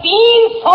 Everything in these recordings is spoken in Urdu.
300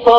100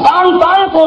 500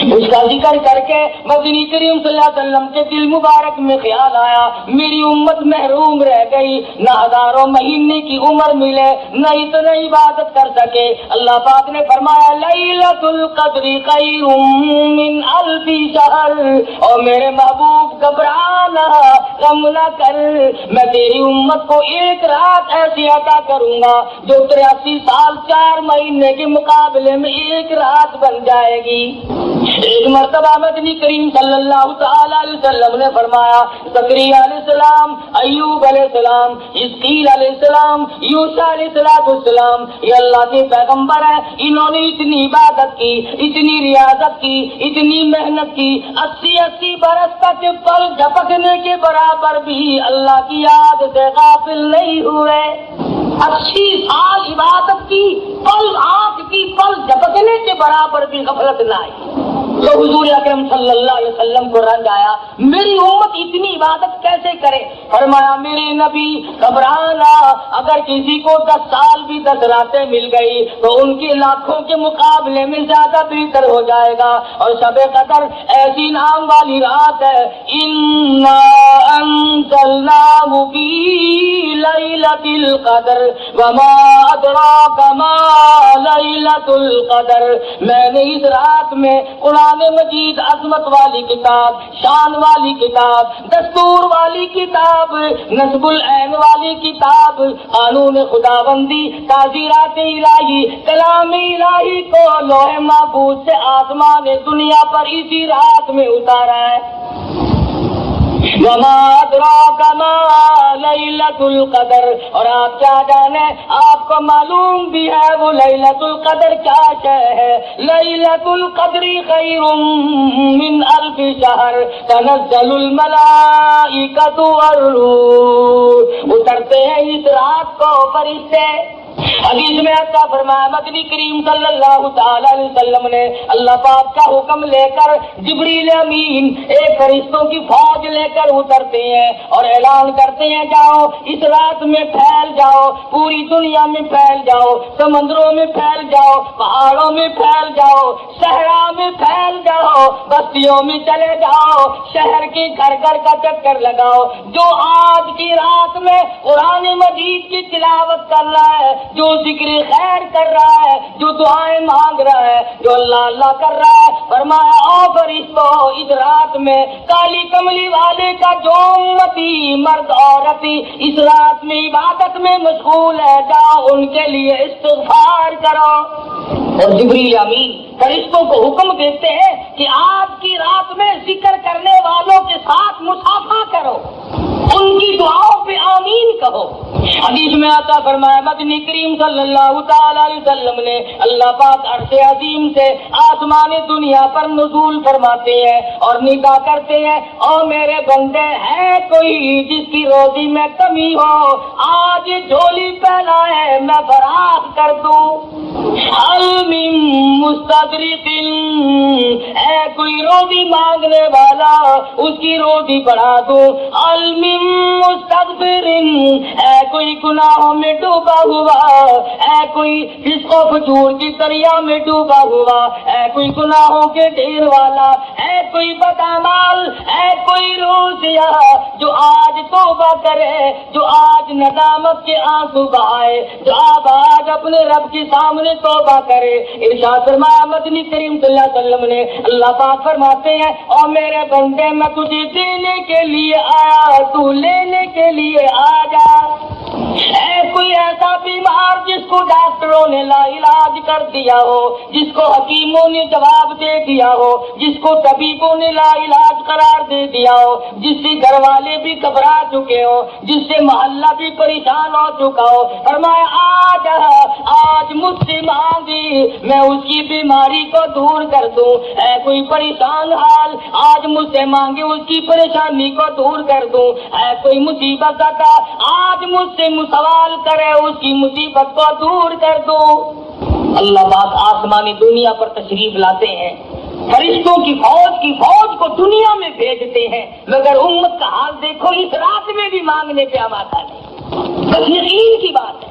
اس کا ذکر کر کے مدنی کریم صلی اللہ علیہ وسلم کے دل مبارک میں خیال آیا میری امت محروم رہ گئی، نہ ہزاروں مہینے کی عمر ملے، نہ اتنا عبادت کر سکے۔ اللہ پاک نے فرمایا لیلۃ القدر خیر من الف شہر، اور میرے محبوب گھبرانا، غم نہ کر، میں تیری امت کو ایک رات ایسی عطا کروں گا جو 83 سال 4 مہینے کے مقابلے میں ایک رات بن جائے گی۔ ایک مرتبہ مدنی کریم صلی اللہ تعالی علیہ وسلم نے فرمایا زکریا علیہ السلام، ایوب علیہ السلام، حزقیل علیہ السلام، یوسیٰ علیہ السلام، یہ اللہ کے پیغمبر ہیں، انہوں نے اتنی عبادت کی، اتنی ریاضت کی، اتنی محنت کی، 80 برس تک پل جھپکنے کے برابر بھی اللہ کی یاد سے غافل نہیں ہوئے۔ 80 سال عبادت کی، پل آنکھ کی پل جھپکنے کے برابر بھی غفلت نہ آئی۔ تو حضور اکرم صلی اللہ علیہ وسلم کو رنج آیا، میری امت اتنی عبادت کیسے کرے؟ فرمایا میرے نبی گھبرانا، اگر کسی کو 10 سال بھی 10 راتیں مل گئی تو ان کے لاکھوں کے مقابلے میں زیادہ بہتر ہو جائے گا۔ اور شب قدر ایسی نام والی رات ہے، انا انزلناہ فی لیلۃ القدر وما ادراک ما لیلۃ القدر، میں نے اس رات میں قرآن مجید، عظمت والی کتاب، شان والی کتاب، دستور والی کتاب، نصب العین والی کتاب، قانون خداوندی، تعزیرات الہی، کلام الہی کو لوح محفوظ سے آسمان دنیا پر اسی رات میں اتارا ہے۔ وما ادراک ما لیلۃ القدر، اور آپ کیا جانے، آپ کو معلوم بھی ہے وہ لیلۃ القدر کیا شے ہے۔ لیلۃ القدر خیر من الف شہر تنزل الملائکۃ والروح، اترتے ہیں اس رات کو فرشتے۔ حدیث میں آتا فرمایا مدنی کریم صلی اللہ تعالی علیہ وسلم نے اللہ پاک کا حکم لے کر جبریل امین ایک فرشتوں کی فوج لے کر اترتے ہیں اور اعلان کرتے ہیں جاؤ اس رات میں پھیل جاؤ، پوری دنیا میں پھیل جاؤ، سمندروں میں پھیل جاؤ، پہاڑوں میں پھیل جاؤ، صحرا میں پھیل جاؤ، بستیوں میں چلے جاؤ، شہر کے گھر گھر کا چکر لگاؤ۔ جو آج کی رات میں قرآن مجید کی تلاوت کر رہا ہے، جو ذکر خیر کر رہا ہے، جو دعائیں مانگ رہا ہے، جو اللہ اللہ کر رہا ہے، فرمایا او فرشتوں اس رات میں کالی کملی والے کا جو امتی مرد عورت اس رات میں عبادت میں مشغول ہے، جاؤ ان کے لیے استغفار کرو۔ اور جبریل امین فرشتوں کو حکم دیتے ہیں کہ آج کی رات میں ذکر کرنے والوں کے ساتھ مصافحہ کرو، ان کی دعاؤں پہ آمین کہو۔ حدیث میں آتا فرمایا مدنی کریم صلی اللہ تعالی علیہ وسلم نے اللہ پاک عرش عظیم سے آسمان دنیا پر نزول فرماتے ہیں اور ندا کرتے ہیں، او میرے بندے ہے کوئی جس کی روزی میں کمی ہو، آج جھولی پہنا ہے میں فراخ کر دوں۔ حل من مستدرک، ہے کوئی روزی مانگنے والا اس کی روزی بڑھا دوں۔ حل من مستغفر، ہے کوئی گناہوں میں ڈوبا ہوا، ہے کوئی فسق و فجور کی دریا میں ڈوبا ہوا، ہے کوئی گناہوں کے ڈھیر والا، ہے کوئی بدعمال، ہے کوئی روزیا جو آج توبہ کرے، جو آج ندامت کے آنسو بہائے، جو آج اپنے رب کے سامنے توبہ کرے۔ ارشاد فرمایا مدنی کریم صلی اللہ علیہ وسلم نے، اللہ پاک فرماتے ہیں او میرے بندے میں تجھے دینے کے لیے آیا، تو لینے کے لیے آ جا۔ ہے کوئی ایسا بیمار جس کو ڈاکٹروں نے لا علاج کر دیا ہو، جس کو حکیموں نے جواب دے دیا ہو، جس کو طبیبوں نے لا علاج قرار دے دیا ہو، جس سے گھر والے بھی گھبرا چکے ہو، جس سے محلہ بھی پریشان ہو چکا ہو، فرمایا آج مجھ سے مانگی میں اس کی بیماری کو دور کر دوں۔ ہے کوئی پریشان حال آج مجھ سے مانگے اس کی پریشانی کو دور کر دوں۔ ہے کوئی مصیبت زدہ آج مجھ سے سوال کرے اس کی مصیبت کو دور کر دوں۔ اللہ پاک آسمانی دنیا پر تشریف لاتے ہیں، فرشتوں کی فوج کو دنیا میں بھیجتے ہیں، مگر امت کا حال دیکھو اس رات میں بھی مانگنے پہ آمادہ نہیں۔ بس یقین کی بات ہے،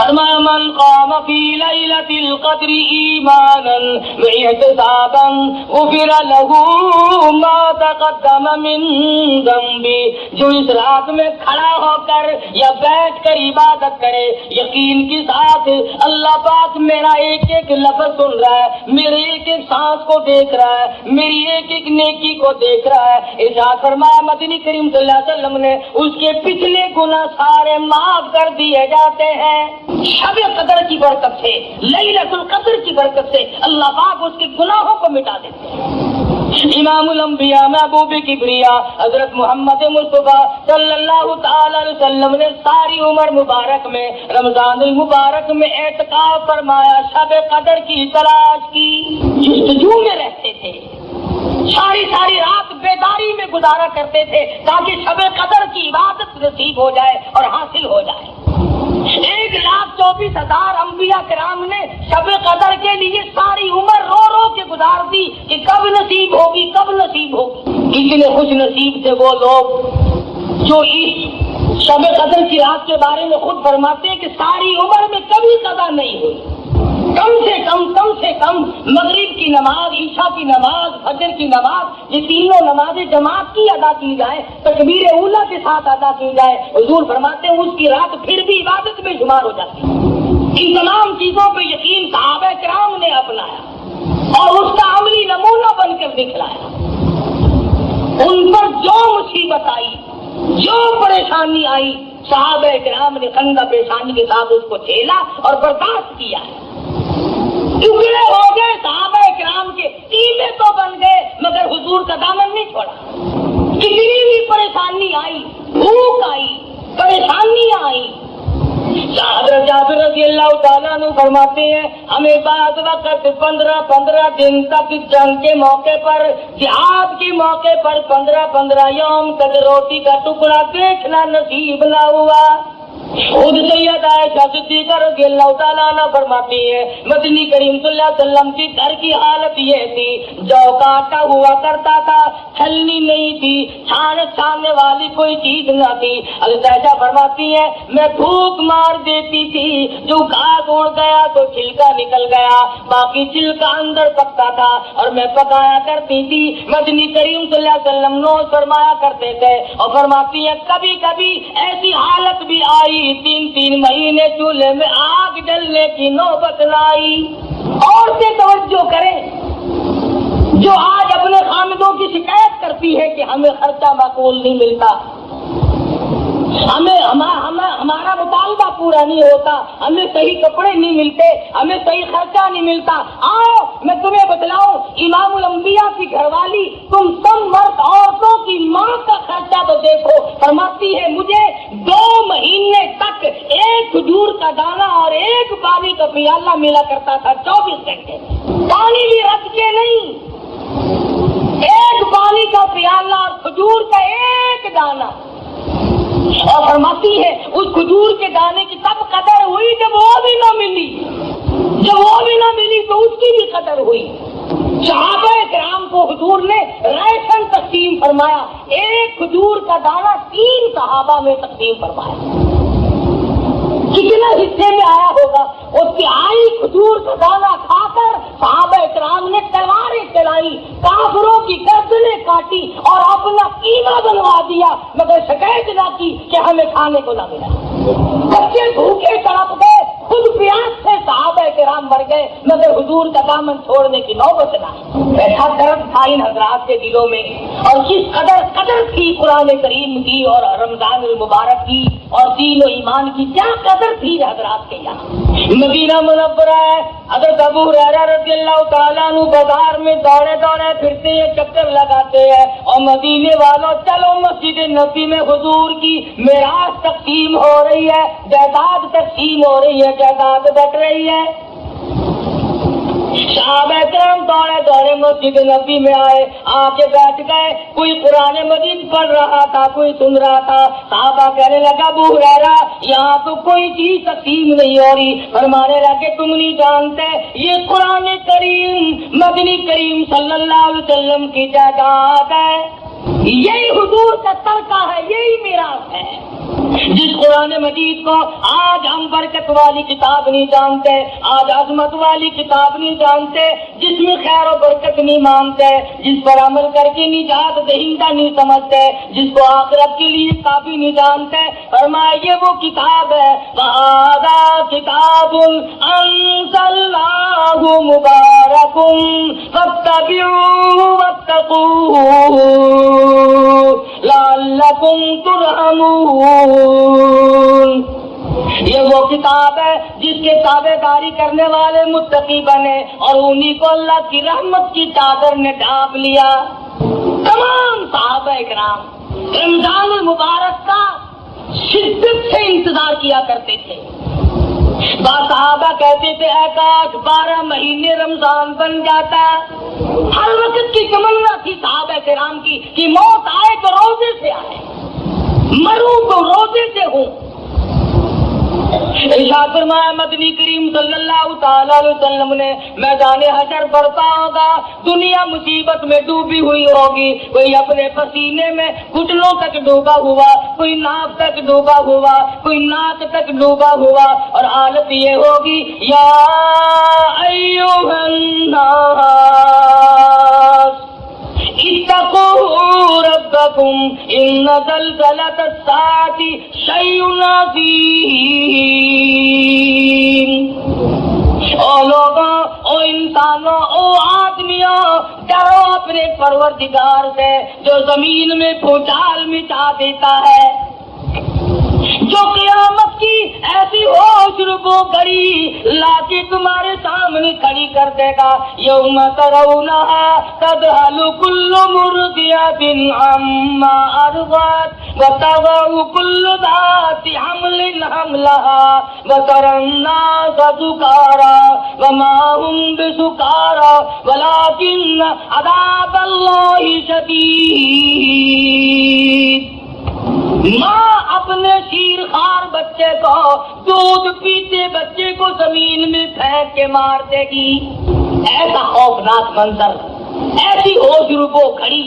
فرمایا من قام فی لیلۃ القدر ایمانا واحتسابا غفر له ما تقدم من ذنبه، جو اس رات میں کھڑا ہو کر یا بیٹھ کر عبادت کرے یقین کے ساتھ اللہ پاک میرا ایک ایک لفظ سن رہا ہے، میرے ایک ایک سانس کو دیکھ رہا ہے، میری ایک ایک نیکی کو دیکھ رہا ہے۔ ارشاد فرمایا مدنی کریم صلی اللہ علیہ وسلم نے اس کے پچھلے گناہ سارے معاف کر دیے جاتے ہیں۔ شب قدر کی برکت سے، لیلۃ القدر کی برکت سے اللہ پاک اس کے گناہوں کو مٹا دیتے ہیں۔ امام الانبیاء محبوب کبریا حضرت محمد مصطفیٰ صلی اللہ تعالی علیہ وسلم نے ساری عمر مبارک میں رمضان المبارک میں اعتکاف فرمایا، شب قدر کی تلاش کی، جستجو میں رہتے تھے، ساری رات بیداری میں گزارا کرتے تھے تاکہ شب قدر کی عبادت نصیب ہو جائے اور حاصل ہو جائے۔ 1,24,000 انبیاء کرام نے شب قدر کے لیے ساری عمر رو رو کے گزار دی کہ کب نصیب ہوگی، کب نصیب ہوگی۔ کتنے خوش نصیب تھے وہ لوگ جو اس شب قدر کی رات کے بارے میں خود فرماتے ہیں کہ ساری عمر میں کبھی قضا نہیں ہوئی، کم سے کم مغرب کی نماز، عشاء کی نماز، فجر کی نماز، یہ تینوں نمازیں جماعت کی ادا کی جائے، تکبیر اولیٰ کے ساتھ ادا کی جائے، حضور فرماتے ہیں اس کی رات پھر بھی عبادت میں شمار ہو جاتی ہے۔ ان تمام چیزوں پہ یقین صحابہ کرام نے اپنایا اور اس کا عملی نمونہ بن کر دکھلایا۔ ان پر جو مصیبت آئی، جو پریشانی آئی، صحابہ کرام نے خندہ پیشانی کے ساتھ اس کو جھیلا اور برداشت کیا ہے۔ ٹکڑے ہو گئے صحابہ کرام کے، قیمے تو بن گئے مگر حضور کا دامن نہیں چھوڑا۔ کتنی بھی پریشانی آئی، بھوک آئی، پریشانیاں آئی، حضرت جابر رضی اللہ تعالیٰ عنہ فرماتے ہیں ہمیں بعض وقت 15 دن تک جنگ کے موقع پر، جہاد کے موقع پر 15 یوم تک روٹی کا ٹکڑا دیکھنا نصیب نہ ہوا۔ خود سید عائشہ صدیقہ رضی اللہ تعالیٰ عنہ فرماتی ہے مدنی کریم صلی اللہ علیہ وسلم کی گھر کی حالت یہ تھی، جو کا آٹا ہوا کرتا تھا، چھلنی نہیں تھی، چھاننے والی کوئی چیز نہ تھی۔ حضرت عائشہ فرماتی ہے میں بھوک مار دیتی تھی، جو گھاس اڑ گیا تو چھلکا نکل گیا، باقی چھلکا اندر پکتا تھا اور میں پکایا کرتی تھی۔ مدنی کریم صلی اللہ علیہ وسلم نوش فرمایا کرتے تھے اور فرماتی ہے کبھی کبھی ایسی حالت بھی آئی 3 مہینے چولہے میں آگ جلنے کی نوبت نہ آئی۔ عورتیں توجہ کریں جو آج اپنے خامدوں کی شکایت کرتی ہے کہ ہمیں خرچہ معقول نہیں ملتا، ہمارا مطالبہ پورا نہیں ہوتا، ہمیں صحیح کپڑے نہیں ملتے، ہمیں صحیح خرچہ نہیں ملتا۔ آؤ میں تمہیں بتلاؤں، امام الانبیاء کی گھر والی تم سب مرد عورتوں کی ماں کا خرچہ تو دیکھو، فرماتی ہے مجھے 2 مہینے تک ایک کھجور کا دانہ اور ایک پانی کا پیالہ ملا کرتا تھا 24 گھنٹے، پانی بھی رکھ کے نہیں، ایک پانی کا پیالہ اور کھجور کا ایک دانہ۔ اور فرماتی ہے اس کھجور کے دانے کی تب قدر ہوئی جب وہ بھی نہ ملی تو اس کی بھی قدر ہوئی۔ صحابہ کرام کو حضور نے راشن تقسیم فرمایا، ایک کھجور کا دانہ 3 صحابہ میں تقسیم فرمایا۔ کتنا حصے میں آیا ہوگا؟ وہ تہائی کھجور کا دانہ کھا کر صحابہ کرام نے تلواریں چلائی، کافروں کی گردنیں کاٹی اور اپنا قیمہ بنوا دیا، مگر شکایت نہ کی کہ ہمیں کھانے کو نہ ملا۔ بچے بھوکے تڑپ گئے، خود پیاس سے صحابہ کرام مر گئے، مگر حضور کا دامن چھوڑنے کی نوبت نہ آئی۔ ایسا درد تھا ان حضرات کے دلوں میں، اور کس قدر تھی قرآن کریم کی اور رمضان المبارک کی اور دین و ایمان کی، کیا قدر تھی حضرات کے یہاں۔ مدینہ منورہ ہے، حضرت ابو ہریرہ رضی اللہ تعالیٰ عنہ بازار میں دوڑے پھرتے ہیں، چکر لگاتے ہیں، اور مدینے والوں چلو مسجد نبی میں حضور کی میراث تقسیم ہو رہی ہے، جائیداد تقسیم ہو رہی ہے، جائیداد بٹ رہی ہے۔ صحابہ کرام دوڑے مسجد نبی میں آئے، آ کے بیٹھ گئے، کوئی قرآن مجید پڑھ رہا تھا، کوئی سن رہا تھا۔ صحابہ کہنے لگا ابو ہریرہ یہاں تو کوئی چیز تقسیم نہیں ہو رہی، فرمانے لگے تم نہیں جانتے یہ قرآن کریم مدنی کریم صلی اللہ علیہ وسلم کی جائیداد ہے، یہی حضور کا ترکہ ہے، یہی میراث ہے۔ جس قرآن مجید کو آج ہم برکت والی کتاب نہیں جانتے، آج عظمت والی کتاب نہیں جانتے، جس میں خیر و برکت نہیں مانتے، جس پر عمل کر کے نجات دہندہ نہیں سمجھتے، جس کو آخرت کے لیے کافی نہیں جانتے، فرمایا یہ وہ کتاب ہے، وَهَذَا كِتَابٌ أَنزَلْنَاهُ مُبَارَكٌ فَاتَّبِعُوهُ وَاتَّقُوهُ لَعَلَّكُمْ تُرْحَمُونَ۔ یہ وہ کتاب ہے جس کے تابع داری کرنے والے متقی بنے اور انہی کو اللہ کی رحمت کی چادر نے ڈھانپ لیا۔ تمام صحابہ کرام رمضان المبارک کا شدت سے انتظار کیا کرتے تھے۔ بعض صحابہ کہتے تھے اے کاش 12 مہینے رمضان بن جاتا۔ ہر وقت کی تمنا تھی صحابہ کرام کی کہ موت آئے تو روزے سے آئے، مروں تو روزے سے ہوں۔ ارشاد فرمایا مدنی کریم صلی اللہ تعالی علیہ وسلم نے میدان حشر برپا ہوگا، دنیا مصیبت میں ڈوبی ہوئی ہوگی، کوئی اپنے پسینے میں گھٹنوں تک ڈوبا ہوا، کوئی ناک تک ڈوبا ہوا، کوئی ناک تک ڈوبا ہوا، اور حالت یہ ہوگی یا ایھا الناس اتقوا ربکم ان زلزلۃ الساعۃ شیء عظیم۔ او لوگوں، او انسانوں، او آدمیوں، ڈرو اپنے پروردگار سے جو زمین میں بھوچال مچا دیتا ہے، جو قیامت کی ایسی ہوش ربو گھڑی لا کے تمہارے سامنے کھڑی کر دے گا۔ یوم ترونها تذہل کل مرضعۃ عما ارضعت وتضع کل ذات حمل حملها وترى الناس سکارى وما هم بسکارى ولكن عذاب اللہ شدید۔ ماں اپنے شیر خوار بچے کو، دودھ پیتے بچے کو زمین میں پھینک کے مار دے گی۔ ایسا خوفناک منظر، ایسی ہوش ربو گھڑی،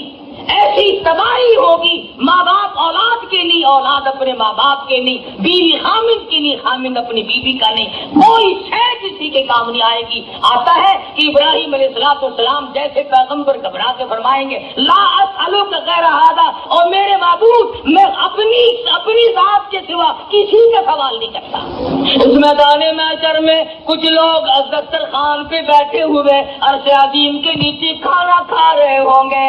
ایسی تباہی ہوگی، ماں باپ اولاد کے نہیں، اولاد اپنے ماں باپ کے نہیں، بیوی خامند کے نہیں، خامند اپنی بیوی کا نہیں، کوئی شے کسی کے کام نہیں آئے گی۔ آتا ہے کہ ابراہیم علیہ السلام جیسے پیغمبر گھبرا کے فرمائیں گے لا اسألک غیر ھذا، اور میرے معبود میں اپنی ذات کے سوا کسی کا سوال نہیں کرتا۔ اس میدان محشر میں کچھ لوگ دسترخوان پہ بیٹھے ہوئے عرش عظیم کے نیچے کھانا کھا رہے ہوں گے۔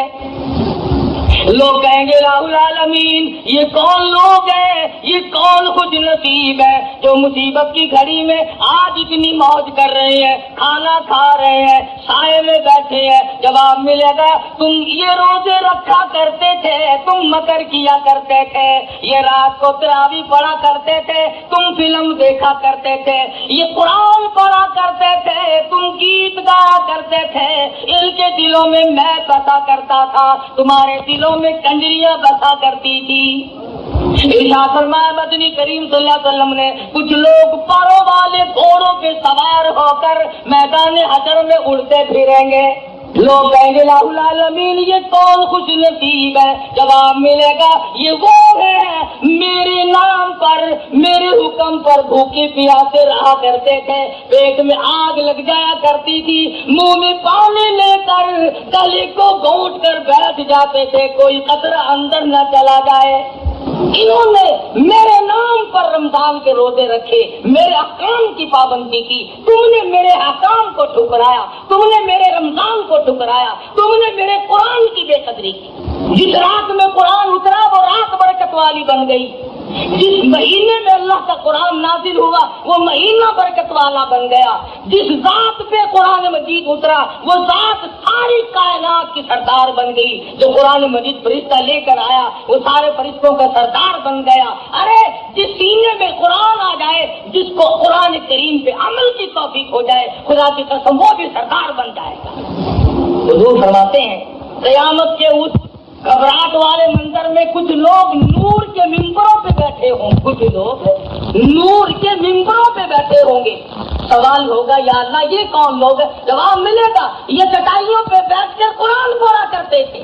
لوگ کہیں گے الہ العالمین، یہ کون لوگ ہیں، یہ کون خوش نصیب ہے جو مصیبت کی گھڑی میں آج اتنی موج کر رہے ہیں، کھانا کھا رہے ہیں، سائے میں بیٹھے ہیں۔ جواب ملے گا تم یہ روزے رکھا کرتے تھے، تم مکر کیا کرتے تھے، یہ رات کو تراویح پڑھا کرتے تھے، تم فلم دیکھا کرتے تھے، یہ قرآن پڑھا کرتے تھے، تم گیت گایا کرتے تھے، ان کے دلوں میں میں بسا کرتا تھا، تمہارے دلوں میں کنجریاں بسا کرتی تھی۔ ارشاد فرمایا مدنی کریم صلی اللہ علیہ وسلم نے کچھ لوگ پروں والے گھوڑوں پہ سوار ہو کر میدان حشر میں اڑتے پھریں گے۔ لوگ کہیں گے الہ العالمین، یہ کون خوش نصیب ہے؟ جواب ملے گا یہ وہ ہے میرے نام پر، میرے حکم پر بھوکے پیاسے رہا کرتے تھے، پیٹ میں آگ لگ جایا کرتی تھی، منہ میں پانی لے کر گلے کو گھونٹ کر بیٹھ جاتے تھے، کوئی قطرہ اندر نہ چلا جائے۔ انہوں نے میرے نام پر رمضان کے روزے رکھے، میرے احکام کی پابندی کی، تم نے میرے احکام کو ٹھکرایا، تم نے میرے رمضان کو ٹھکرایا، تم نے میرے قرآن کی بے قدری کی۔ جس رات میں قرآن اترا وہ رات برکت والی بن گئی، جس مہینے میں اللہ کا قرآن نازل ہوا وہ مہینہ برکت والا بن گیا، جس ذات پہ قرآن مجید اترا وہ ذات ساری کائنات کی سردار بن گئی، جو قرآن مجید فرشتہ لے کر آیا وہ سارے فرشتوں کا سردار بن گیا۔ ارے جس سینے میں قرآن آ جائے، جس کو قرآن کریم پہ عمل کی توفیق ہو جائے، خدا کی قسم وہ بھی سردار بن جائے گا۔ حضور فرماتے ہیں قیامت کے اس گھبراہٹ والے منظر میں کچھ لوگ نور کے ممبروں پہ بیٹھے ہوں، کچھ لوگ نور کے ممبروں پہ بیٹھے ہوں گے۔ سوال ہوگا یا اللہ یہ کون لوگ ہیں؟ جواب ملے گا یہ چٹائیوں پہ بیٹھ کر قرآن پڑھا کرتے تھے،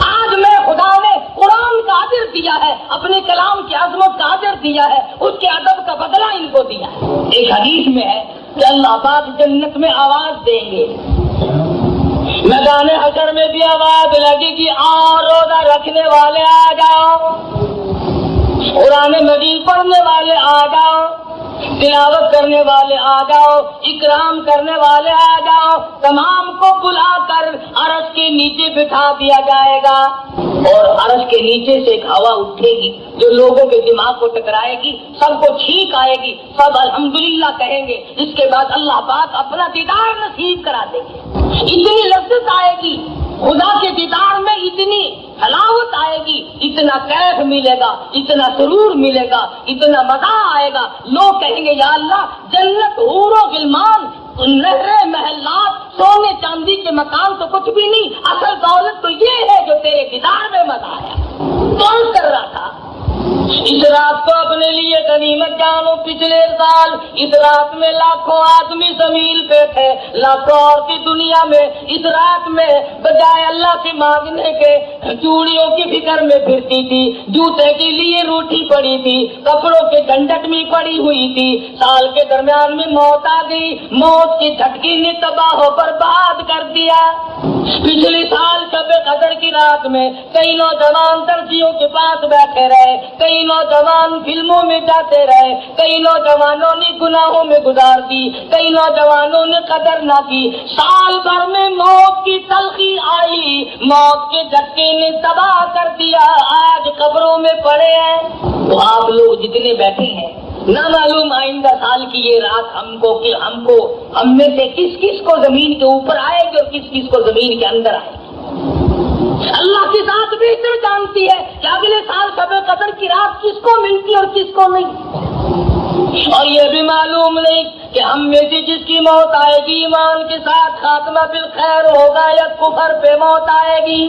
آج میں خدا نے قرآن کا اجر دیا ہے، اپنے کلام کی عظمت کا اجر دیا ہے، اس کے ادب کا بدلہ ان کو دیا ہے۔ ایک حدیث میں ہے کہ اللہ پاک جنت میں آواز دیں گے، میدان حشر میں بھی آواز لگے گی، آؤ روزہ رکھنے والے آ جاؤ، قرآن مجید پڑھنے والے آ جاؤ، تلاوت کرنے والے آ جاؤ، اکرام کرنے والے آ جاؤ، تمام کو بلا کر عرش کے نیچے بٹھا دیا جائے گا، اور عرش کے نیچے سے ایک ہوا اٹھے گی جو لوگوں کے دماغ کو ٹکرائے گی، سب کو چھینک آئے گی، سب الحمدللہ کہیں گے، اس کے بعد اللہ پاک اپنا دیدار نصیب کرا دیں گے۔ اتنی لذت آئے گی خدا کے دیدار میں، اتنی حلاوت آئے گی، اتنا کیف ملے گا، اتنا سرور ملے گا، اتنا مزہ آئے گا، لوگ کہیں گے یا اللہ جنت حور و غلمان، نہریں محلات، سونے چاندی کے مکان تو کچھ بھی نہیں، اصل دولت تو یہ ہے جو تیرے دیدار میں مزہ آیا۔ کون کر رہا تھا اس رات کو اپنے لیے غنیمت جانو؟ پچھلے سال اس رات میں لاکھوں آدمی زمین پہ تھے، لاکھوں عورتیں دنیا میں اس رات میں بجائے اللہ سے مانگنے کے چوڑیوں کی فکر میں پھرتی تھی، جوتے کے لیے روٹھی پڑی تھی، کپڑوں کے جھنجٹ میں پڑی ہوئی تھی۔ سال کے درمیان میں موت آ گئی، موت کی جھٹکی نے تباہ و برباد کر دیا۔ پچھلے سال شب قدر کی رات میں کئی نوجوان درجیوں کے پاس بیٹھے رہے، کئی نوجوان فلموں میں جاتے رہے، کئی نوجوانوں نے گناہوں میں گزار دی، کئی نوجوانوں نے قدر نہ کی۔ سال بھر میں موت کی تلخی آئی، موت کے جھٹکے نے تباہ کر دیا، آج قبروں میں پڑے ہیں۔ تو آپ لوگ جتنے بیٹھے ہیں، نہ معلوم آئندہ سال کی یہ رات ہم میں سے کس کس کو زمین کے اوپر آئے گی اور کس کس کو زمین کے اندر آئے گی۔ اللہ کی ذات بہتر جانتی ہے کہ اگلے سال شب قدر کی رات کس کو ملتی اور کس کو نہیں، اور یہ بھی معلوم نہیں کہ ہم میں سے جس کی موت آئے گی ایمان کے ساتھ خاتمہ بالخیر ہوگا یا کفر پہ موت آئے گی،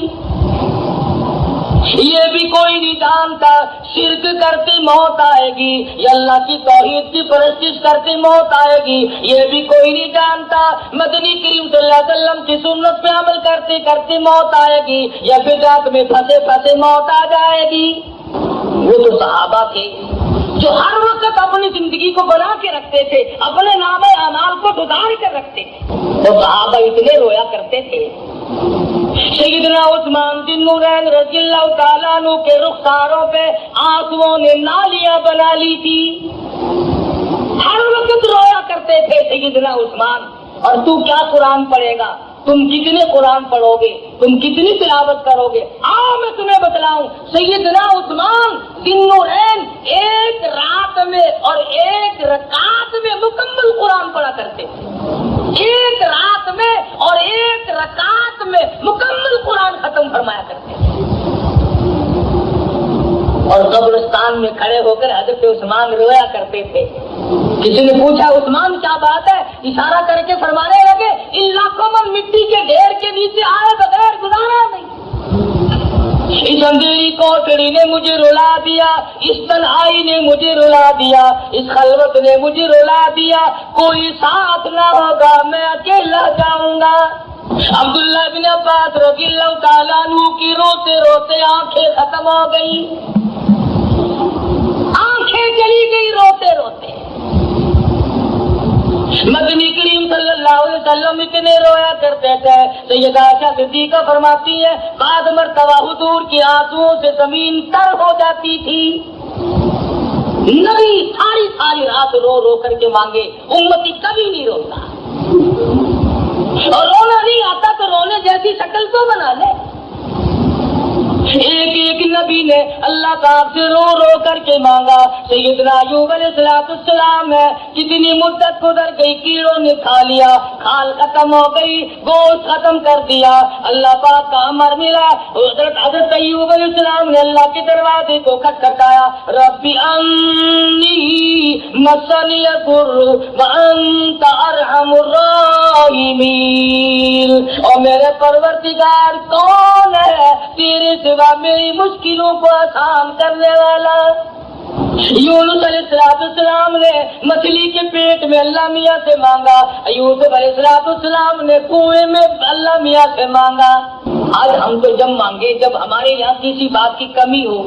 یہ بھی کوئی نہیں جانتا۔ شرک کرتے موت آئے گی یا اللہ کی توحید کی پرستش کرتے موت آئے گی، یہ بھی کوئی نہیں جانتا۔ مدنی کریم صلی اللہ علیہ وسلم کی سنت پہ عمل کرتے کرتے موت آئے گی یا بدعت میں پھنسے پھنسے موت آ جائے گی۔ وہ تو صحابہ تھے جو ہر وقت اپنی زندگی کو بنا کے رکھتے تھے، اپنے نام اعمال کو سدھار کر رکھتے تھے، وہ صحابہ اتنے رویا کرتے تھے۔ سیدنا عثمان ذی النورین رضی اللہ تعالیٰ عنہ کے رخساروں پہ آنسوؤں نے نالیاں بنا لی تھی، ہر وقت رویا کرتے تھے سیدنا عثمان۔ اور تو کیا قرآن پڑھے گا، تم کتنے قرآن پڑھو گے، تم کتنی تلاوت کرو گے؟ آؤ میں تمہیں بتلاؤں، سیدنا عثمان ذی النورین ایک رات میں اور ایک رکعت میں مکمل قرآن پڑھا کرتے تھے، ایک رات میں اور ایک رکعت میں مکمل قرآن ختم فرمایا کرتے تھے۔ اور قبرستان میں کھڑے ہو کر حضرت عثمان رویا کرتے تھے۔ کسی نے پوچھا عثمان کیا بات ہے، اشارہ کر کے فرمانے لگے ان لاکھوں من مٹی کے ڈھیر کے نیچے آئے بغیر گزارا نہیں، اس اندھیری کوٹڑی نے مجھے رلا دیا، اس تنہائی نے مجھے رلا دیا، اس خلوت نے مجھے رلا دیا، کوئی ساتھ نہ ہوگا میں اکیلا جاؤں گا۔ عبداللہ بن عباس رضی اللہ تعالیٰ عنہ کی روتے روتے آنکھیں ختم ہو گئی، آنکھیں چلی گئی روتے روتے۔ مدنی کریم صلی اللہ علیہ وسلم اتنے رویا کرتے تھے، سیدہ عائشہ صدیقہ فرماتی ہے بعد مرتبہ حضور کی آنسوؤں سے زمین تر ہو جاتی تھی۔ نبی ساری رات رو رو کر کے مانگے، امتی کبھی نہیں روتا، اور رونا نہیں آتا تو رونے جیسی شکل تو بنا لے۔ ایک نبی نے اللہ تعالیٰ سے رو رو کر کے مانگا، سیدنا ایوب علیہ السلام ہے، کتنی مدت گزر گئی، کیڑوں نے کھا لیا، کھال ختم ہو گئی، گوشت ختم کر دیا، اللہ پاک کا امر ملا، حضرت ایوب علیہ السلام نے اللہ کے دروازے کو کھٹکھٹایا، ربی انی مسنی الضر وانت ارحم الراحمین، اور میرے پروردگار کون ہے تیرے سوا میری مشکلوں کو آسان کرنے والا۔ یونس علیہ السلام نے مچھلی کے پیٹ میں اللہ میاں سے مانگا، یوسف علیہ السلام نے کنویں میں اللہ میاں سے مانگا۔ آج ہم تو جب مانگے جب ہمارے یہاں کسی بات کی کمی ہو،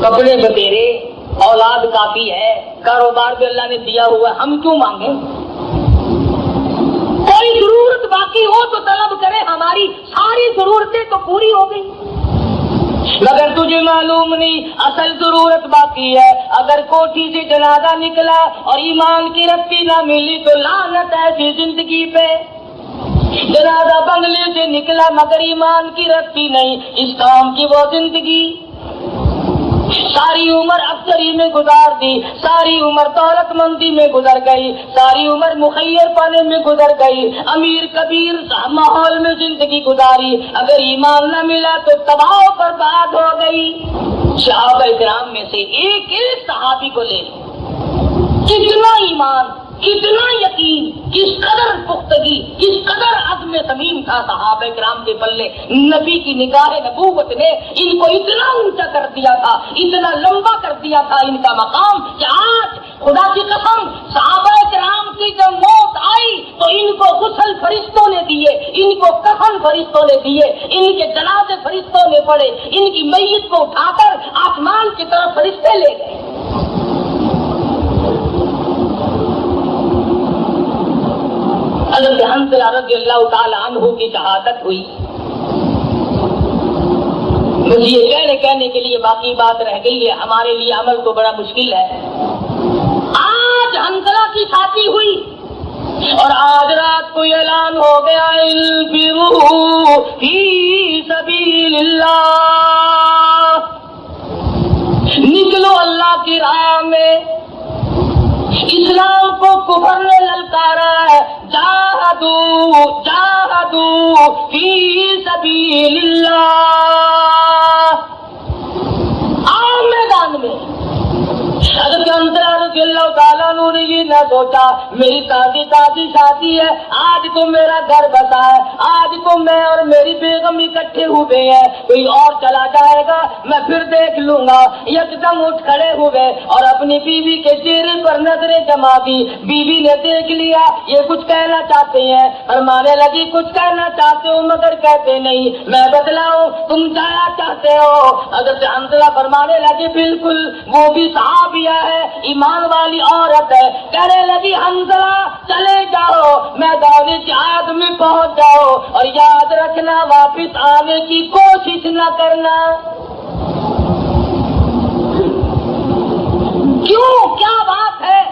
کپڑے بتیرے، اولاد کافی ہے، کاروبار بھی اللہ نے دیا ہوا، ہم کیوں مانگیں؟ کوئی ضرورت باقی ہو تو طلب کرے، ہماری ساری ضرورتیں تو پوری ہو گئی، مگر تجھے معلوم نہیں اصل ضرورت باقی ہے۔ اگر کوٹھی سے جنازہ نکلا اور ایمان کی رتی نہ ملی تو لعنت ایسی زندگی پہ۔ جنازہ بنگلے سے نکلا مگر ایمان کی رتی نہیں، اس کام کی وہ زندگی، ساری عمر افسری میں گزار دی، ساری عمر دولت مندی میں گزر گئی، ساری عمر مخیر پانے میں گزر گئی، امیر کبیر ماحول میں زندگی گزاری، اگر ایمان نہ ملا تو تباہ و برباد ہو گئی۔ صحابہ کرام میں سے ایک ایک صحابی کو لے لیں، کتنا ایمان، کتنا یقین، کس قدر پختگی، کس قدر عزم صمیم تھا صحابہ کرام کے پلے۔ نبی کی نگاہ نبوت نے ان کو اتنا اونچا کر دیا تھا، اتنا لمبا کر دیا تھا ان کا مقام کہ آج خدا کی قسم صحابہ کرام کی جب موت آئی تو ان کو غسل فرشتوں نے دیے، ان کو کفن فرشتوں نے دیے، ان کے جنازے فرشتوں نے پڑے، ان کی میت کو اٹھا کر آسمان کی طرف فرشتے لے گئے۔ حضرت حنظلہ رضی اللہ تعالی عنہ کی شہادت ہوئی۔ مجھے یہ کہنے کے لیے باقی بات رہ گئی ہے، ہمارے لیے عمل تو بڑا مشکل ہے۔ آج حنظلہ کی شادی ہوئی اور آج رات کو اعلان ہو گیا انفروا فی سبیل اللہ، نکلو اللہ کی راہ میں۔ اسلام کو کفر نے للکارا ہے، جاہدوا جاہدوا فی سبیل اللہ، آؤ میدان میں۔ حضرت حنظلہ رضی اللہ تعالیٰ عنہ نے یہ نہ سوچا میری تازی شادی ہے، آج تو میرا گھر بسا ہے، آج تو میں اور میری بیگم اکٹھے ہوئے ہیں، کوئی اور چلا جائے گا میں پھر دیکھ لوں گا۔ یکدم اٹھ کھڑے ہوئے اور اپنی بیوی کے چہرے پر نظریں جما دی۔ بیوی نے دیکھ لیا یہ کچھ کہنا چاہتے ہیں، فرمانے لگی کچھ کہنا چاہتے ہو مگر کہتے نہیں، میں بدلاؤں تم جایا چاہتے ہو؟ حضرت حنظلہ فرمانے لگے بالکل، وہ بھی صحابیہ ہے، ایمان والی عورت ہے۔ کہنے لگی حنظلہ چلے جاؤ، میدان جہاد میں پہنچ جاؤ اور یاد رکھنا واپس آنے کی کوشش نہ کرنا۔ کیوں؟ کیا بات ہے؟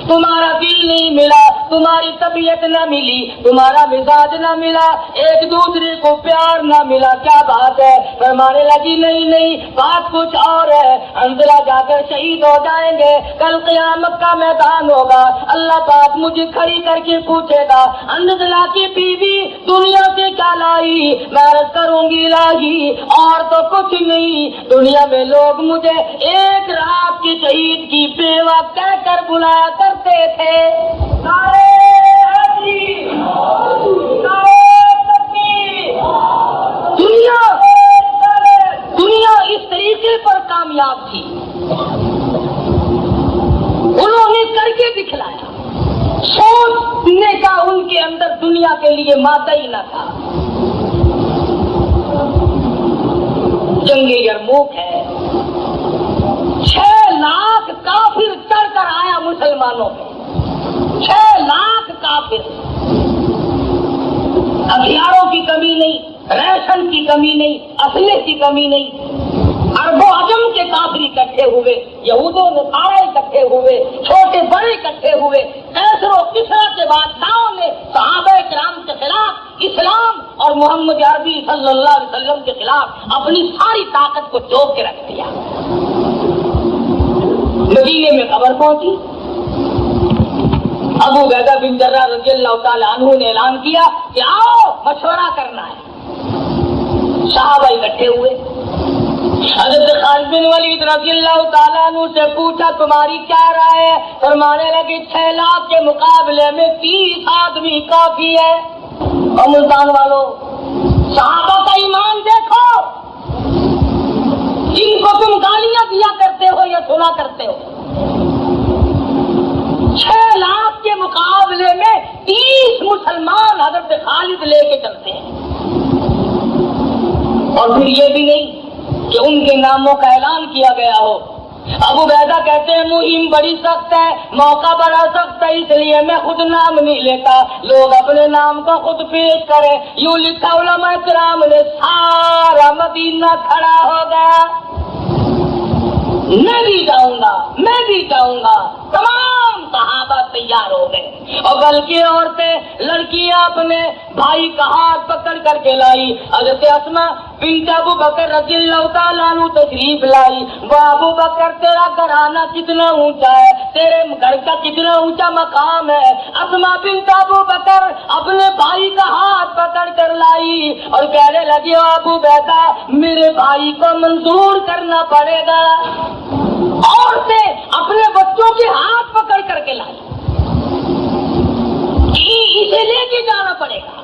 تمہارا دل نہیں ملا، تمہاری طبیعت نہ ملی، تمہارا مزاج نہ ملا، ایک دوسرے کو پیار نہ ملا، کیا بات ہے؟ فرمانے لگی نہیں بات کچھ اور ہے، حنظلہ جا کر شہید ہو جائیں گے، کل قیامت کا میدان ہوگا، اللہ پاک مجھے کھڑی کر کے پوچھے گا حنظلہ کی بیوی دنیا سے کیا لائی؟ میں عرض کروں گی الہی اور تو کچھ نہیں، دنیا میں لوگ مجھے ایک رات کی شہید کی بیوہ کہہ کر بلایا کرتے تھے۔ دنیا اس طریقے پر کامیاب تھی، انہوں نے کر کے دکھلایا، سوچنے کا ان کے اندر دنیا کے لیے مادہ ہی نہ تھا۔ جنگ یرموک ہے، 6 لاکھ کافر چڑھ کر آیا مسلمانوں پہ، 6 لاکھ کافر، ہتھیاروں کی کمی نہیں، ریشن کی کمی نہیں، اسلحے کی کمی نہیں، عرب و عجم کے کافر اکٹھے ہوئے، یہود و نصارا اکٹھے ہوئے، چھوٹے بڑے اکٹھے ہوئے، کیسر و کسرا کے بادشاہوں نے صحابہ کرام کے خلاف، اسلام اور محمد عربی صلی اللہ علیہ وسلم کے خلاف اپنی ساری طاقت کو جوڑ کے رکھ دیا۔ مدینے میں خبر پہنچی، ابو عبیدہ بن جرح رضی اللہ تعالی عنہ نے اعلان کیا کہ آؤ مشورہ کرنا ہے۔ صحابہ اکٹھے ہوئے، حضرت خالد بن ولید رضی اللہ تعالیٰ عنہ سے پوچھا تمہاری کیا رائے ہے؟ فرمانے لگے 6 لاکھ کے مقابلے میں 30 آدمی کافی ہے۔ اور ملتان والوں صحابہ کا ایمان دیکھو، جن کو تم گالیاں دیا کرتے ہو یا سنا کرتے ہو، 6 لاکھ کے مقابلے میں 30 مسلمان حضرت خالد لے کے چلتے ہیں۔ انتقاموں کا اعلان کیا گیا ہو۔ ابو عبیدہ کہتے ہیں مہم بڑی سخت ہے، موقع بڑا سخت ہے، اس لیے میں خود نام نہیں لیتا، لوگ اپنے نام کو خود پیش کریں۔ یوں لکھا علماء کرام نے، سارا مدینہ کھڑا ہو گیا، میں بھی جاؤں گا، میں بھی جاؤں گا۔ تمام صحابہ تیار ہو گئے، اور بلکہ عورتیں لڑکیاں اپنے بھائی کا ہاتھ پکڑ کر کے لائی۔ حضرت اسماء بنت ابو بکر رضی اللہ تعالیٰ عنہ تشریف لائی۔ وہ ابو بکر تیرا گھرانہ کتنا اونچا ہے، تیرے گھر کا کتنا اونچا مقام ہے۔ اسماء بنت ابو بکر اپنے بھائی کا ہاتھ پکڑ کر لائی اور کہنے لگی ابو عبیدہ میرے بھائی کو منظور کرنا پڑے گا۔ عورتیں اپنے بچوں کے ہاتھ پکڑ کر کے لائی، اسے لے کے جانا پڑے گا۔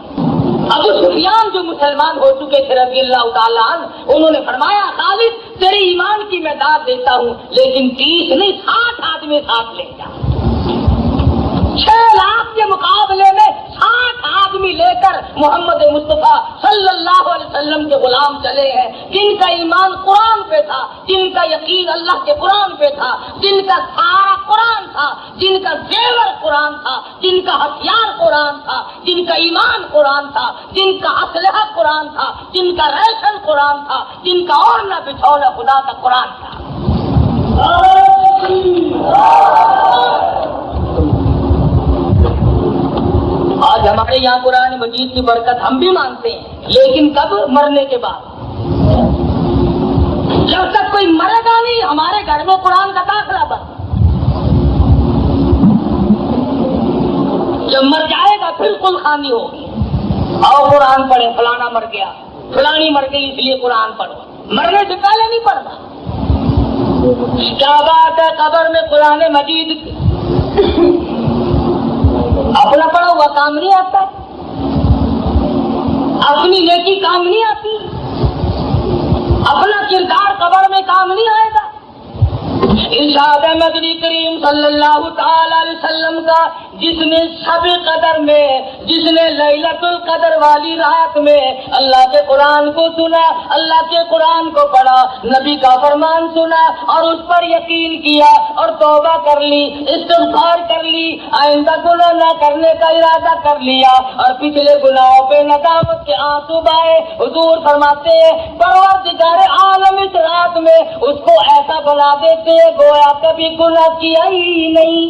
ابو سفیان جو مسلمان ہو چکے تھے رضی اللہ تعالیٰ عنہ، انہوں نے فرمایا خالد تیرے ایمان کی میں داد دیتا ہوں، لیکن 30 نہیں 60 آدمی ساتھ لے جا۔ 6 لاکھ کے مقابلے میں 60 آدمی لے کر محمد مصطفیٰ صلی اللہ علیہ وسلم کے غلام چلے ہیں، جن کا ایمان قرآن پہ تھا، جن کا یقین اللہ کے قرآن پہ تھا، جن کا سارا قرآن تھا، جن کا زیور قرآن تھا، جن کا ہتھیار قرآن تھا، جن کا ایمان قرآن تھا، جن کا اسلحہ قرآن تھا، جن کا ریشن قرآن تھا، جن کا اوڑھنا بچھونا خدا کا قرآن تھا۔ آج ہمارے یہاں قرآن مجید کی برکت ہم بھی مانتے ہیں، لیکن کب؟ مرنے کے بعد۔ جب تک کوئی مرے گا نہیں ہمارے گھر میں قرآن کا داخلہ بند۔ جب مر جائے گا پھر کل خانی ہوگی، اور قرآن پڑھے، فلانا مر گیا، فلانی مر گئی اس لیے قرآن پڑھو۔ مرنے سے پہلے نہیں پڑھنا۔ کیا بات ہے، قبر میں قرآن مجید اپنا پڑھا ہوا کام نہیں آتا، اپنی نیکی کام نہیں آتی، اپنا کردار قبر میں کام نہیں آئے گا۔ ارشاد مدنی کریم صلی اللہ تعالی علیہ وسلم کا، جس نے شب قدر میں، جس نے لیلۃ القدر والی رات میں اللہ کے قرآن کو سنا، اللہ کے قرآن کو پڑھا، نبی کا فرمان سنا اور اس پر یقین کیا اور توبہ کر لی، استغفار کر لی، آئندہ گناہ نہ کرنے کا ارادہ کر لیا اور پچھلے گناہوں پہ ندامت کے آنسو بہائے، حضور فرماتے ہیں پروردگار عالم اس رات میں اس کو ایسا بنا دیتے گویا کبھی گناہ کیا ہی نہیں۔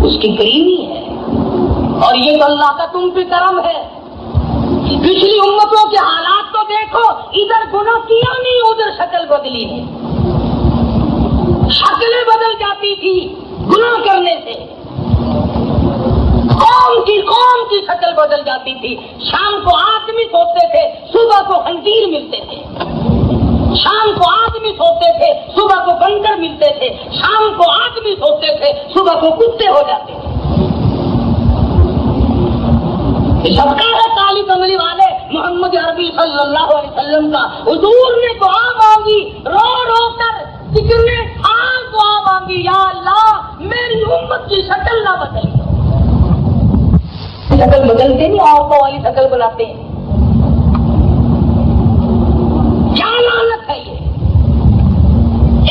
اس کی کریمی ہے، اور یہ تو اللہ کا تم پہ کرم ہے۔ پچھلی امتوں کے حالات تو دیکھو، ادھر گناہ کیا نہیں ادھر شکل بدلی ہے، شکلیں بدل جاتی تھی گناہ کرنے سے، قوم کی شکل بدل جاتی تھی۔ شام کو آدمی سوتے تھے، صبح کو خنزیر ملتے تھے، شام کو آدمی سوتے تھے، صبح کو بندر ملتے تھے، شام کو آدمی سوتے تھے، صبح کو کتے ہو جاتے تھے۔ سب کا ہے کالی کملی والے محمد عربی صلی اللہ علیہ وسلم کا۔ حضور نے دعا مانگی رو رو کر، کتنے سال دعا مانگی، یا اللہ میری امت کی شکل نہ بدلی۔ شکل بدلتے نہیں، عورتوں والی شکل بناتے ہیں، کیا لعنت ہے یہ؟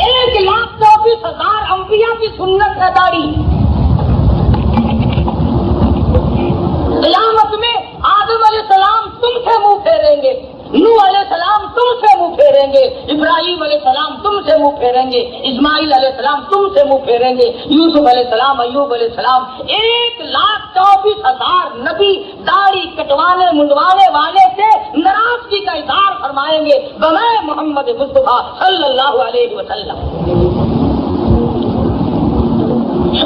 1,24,000 انبیاء کی سنت ہے داڑھی۔ قیامت میں آدم علیہ السلام تم سے منہ پھیریں گے، نوح علیہ السلام تم سے منہ پھیریں گے، ابراہیم علیہ السلام تم سے منہ پھیریں گے، اسماعیل علیہ السلام تم سے منہ پھیریں گے، یوسف علیہ السلام، ایوب علیہ السلام، 1,24,000 نبی داڑھی کٹوانے منڈوانے والے سے ناراضگی کا اظہار فرمائیں گے بمائے محمد مصطفیٰ صلی اللہ علیہ وسلم۔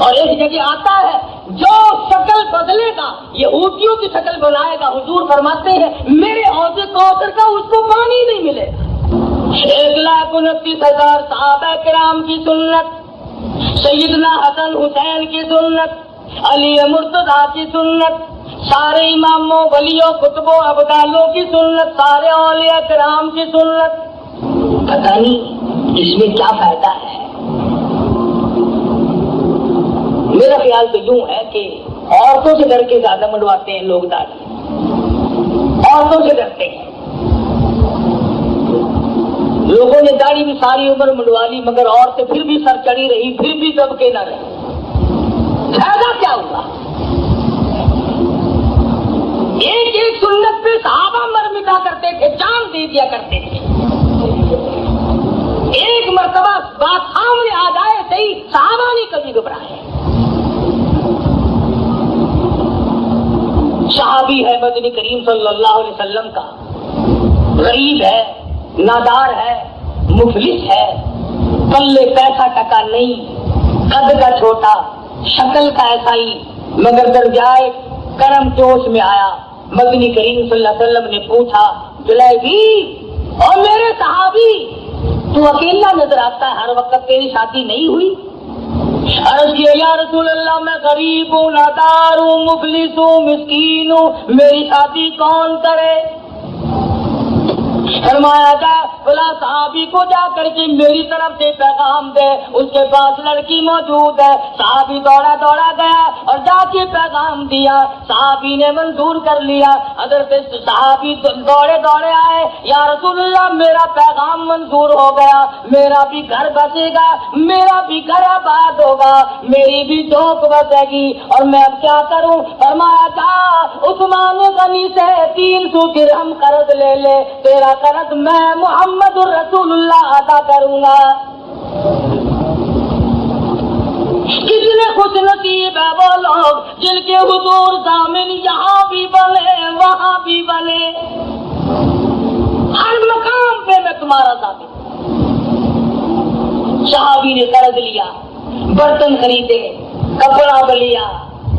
اور ایک جگہ آتا ہے جو شکل بدلے گا یہودیوں کی شکل بنائے گا، حضور فرماتے ہیں میرے حوض کوثر کا اس کو پانی نہیں ملے گا۔ 1,29,000 صحابہ کرام کی سنت، سیدنا حسن حسین کی سنت، علی مرتضیٰ کی سنت، سارے اماموں ولیوں کتبوں ابدالوں کی سنت، سارے اولیاء کرام کی سنت۔ پتہ نہیں اس میں کیا فائدہ ہے؟ میرا خیال تو یوں ہے کہ عورتوں سے ڈر کے زیادہ منڈواتے ہیں لوگ داڑھی، عورتوں سے ڈرتے ہیں، لوگوں نے داڑھی بھی ساری عمر منڈوا لی مگر عورتیں پھر بھی سر چڑھی رہی, پھر بھی دب کے نہ رہی. فائدہ کیا ہوا؟ ایک ایک سنت پہ صحابہ مر مٹا کرتے تھے, جان دے دیا کرتے تھے. ایک مرتبہ بات سامنے آ جائے صحیح, صحابہ نہیں کبھی گھبرائے. صحابی ہے مدنی کریم صلی اللہ علیہ وسلم کا, غریب ہے, نادار ہے, مفلس ہے, پلے پیسہ ٹکا نہیں, قد کا چھوٹا, شکل کا ایسا ہی, مگر درجائے کرم جوش میں آیا. مدنی کریم صلی اللہ علیہ وسلم نے پوچھا, جلیبی اور میرے صحابی, تو اکیلا نظر آتا ہے, ہر وقت تیری شادی نہیں ہوئی؟ عرض کیا, یا رسول اللہ میں غریب ہوں, نادار ہوں, مفلس ہوں, مسکین ہوں, میری شادی کون کرے؟ فرمایا جا بلا صحابی کو جا کر کے میری طرف سے پیغام دے, اس کے پاس لڑکی موجود ہے. صحابی دوڑا دوڑا گیا اور جا کے پیغام دیا. صحابی نے منظور کر لیا. حضرت صحابی دوڑے دوڑے آئے, یا رسول اللہ میرا پیغام منظور ہو گیا, میرا بھی گھر بسے گا, میرا بھی گھر آباد ہوگا, میری بھی جھونک بسے گی, اور میں اب کیا کروں؟ فرمایا جا عثمان غنی سے 300 درہم قرض لے لے, تیرا قرض میں محمد الرسول اللہ ادا کروں گا. کتنے خوش نصیب ہے وہ لوگ جن کے حضور ضامن یہاں بھی بنے وہاں بھی بنے, ہر مقام پہ میں تمہارا ضامن. صحابی نے قرض لیا, برتن خریدے, کپڑا لیا,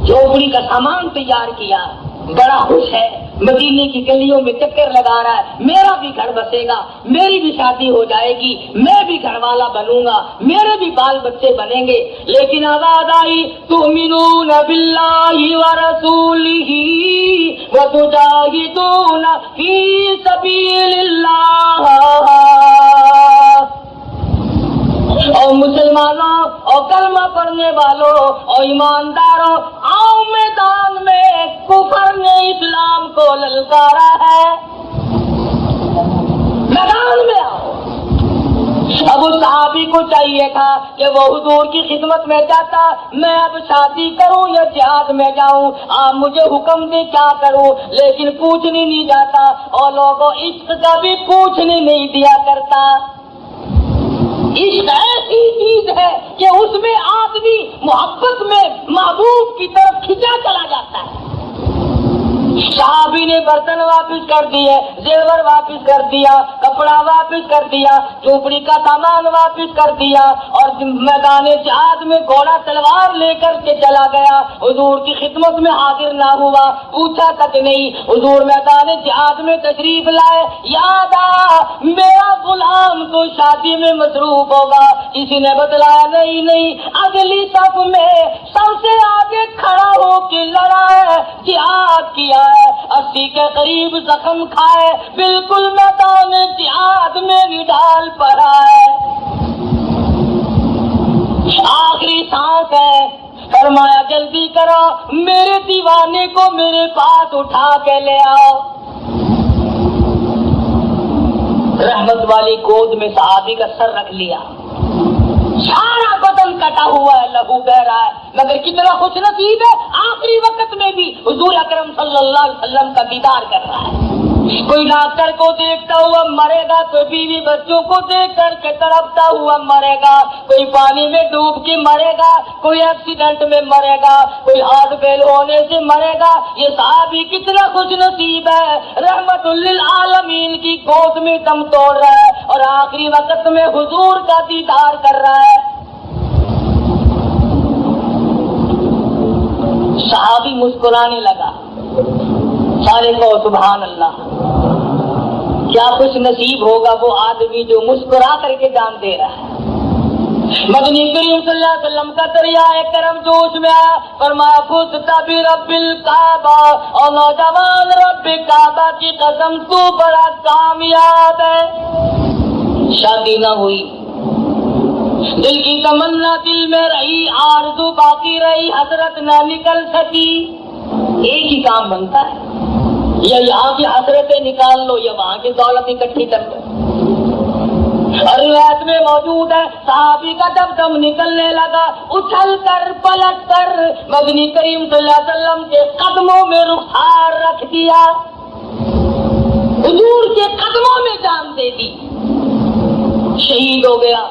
جھوپڑی کا سامان تیار کیا, بڑا خوش ہے, مدینے کی گلیوں میں چکر لگا رہا ہے, میرا بھی گھر بسے گا, میری بھی شادی ہو جائے گی, میں بھی گھر والا بنوں گا, میرے بھی بال بچے بنیں گے. لیکن آواز آئی, تؤمنون باللہ ورسولہ وتجاہدون فی سبیل اللہ. اور مسلمانوں اور کلمہ پڑھنے والوں اور ایمانداروں, آؤ میدان میں, کفر نے اسلام کو للکارا ہے, میدان میں آؤ. اب اس صحابی کو چاہیے تھا کہ وہ حضور کی خدمت میں جاتا, میں اب شادی کروں یا جہاد میں جاؤں, آپ مجھے حکم دے کیا کروں, لیکن پوچھنے نہیں جاتا. اور لوگوں عشق کا بھی پوچھنے نہیں دیا کرتا. عشق ایسی چیز ہے کہ اس میں آدمی محبت میں محبوب کی طرف کھینچا چلا جاتا ہے. صحابی نے برتن واپس کر دیے, زیور واپس کر دیا, کپڑا واپس کر دیا, جھوپڑی کا سامان واپس کر دیا, اور میدان جہاد میں گھوڑا تلوار لے کر کے چلا گیا. حضور کی خدمت میں حاضر نہ ہوا, پوچھا تک نہیں. حضور میدان جہاد میں تشریف لائے, یاد آ میرا غلام تو شادی میں مصروف ہوگا. کسی نے بتلایا نہیں, اگلی صف میں سب سے آگے کھڑا ہو کے لڑا ہے, جہاد کیا ہے, 80 کے قریب زخم کھائے, بالکل میدان جہاد میں نڈال پڑا ہے, آخری سانس ہے. فرمایا جلدی کرو, میرے دیوانے کو میرے پاس اٹھا کے لے آؤ. رحمت والی گود میں صحابی کا سر رکھ لیا, سارا بدن کٹا ہوا ہے, لہو بہ رہا ہے, مگر کتنا خوش نصیب ہے, آخری وقت میں بھی حضور اکرم صلی اللہ علیہ وسلم کا دیدار کر رہا ہے. کوئی ڈاکٹر کو دیکھتا ہوا مرے گا, کوئی بیوی بچوں کو دیکھ کر کے تڑپتا ہوا مرے گا, کوئی پانی میں ڈوب کے مرے گا, کوئی ایکسیڈنٹ میں مرے گا, کوئی ہارٹ فیل ہونے سے مرے گا. یہ صحابی کتنا خوش نصیب ہے, رحمت للعالمین کی گود میں دم توڑ رہا ہے, اور آخری وقت میں حضور کا دیدار کر رہا ہے. صحابی مسکرانے لگا. سارے کو سبحان اللہ, کیا خوش نصیب ہوگا وہ آدمی جو مسکرا کر کے جان دے رہا ہے. مدنی کریم صلی اللہ علیہ وسلم کا دریائے کرم جوش میں آیا, فرمایا فزت برب الکعبہ, اور نوجوان رب کعبہ کی قسم تو بڑا کامیاب ہے. شادی نہ ہوئی, دل کی تمنا دل میں رہی, آرزو باقی رہی, حسرت نہ نکل سکی. ایک ہی کام بنتا ہے, یا یہاں کی حسرتیں نکال لو یا وہاں کی دولت اکٹھی کر لو. اور روایت میں موجود ہے صحابی کا جب دم نکلنے لگا اچھل کر پلٹ کر مدنی کریم صلی اللہ علیہ وسلم کے قدموں میں رخسار رکھ دیا، حضور کے قدموں میں جان دے دی، شہید ہو گیا۔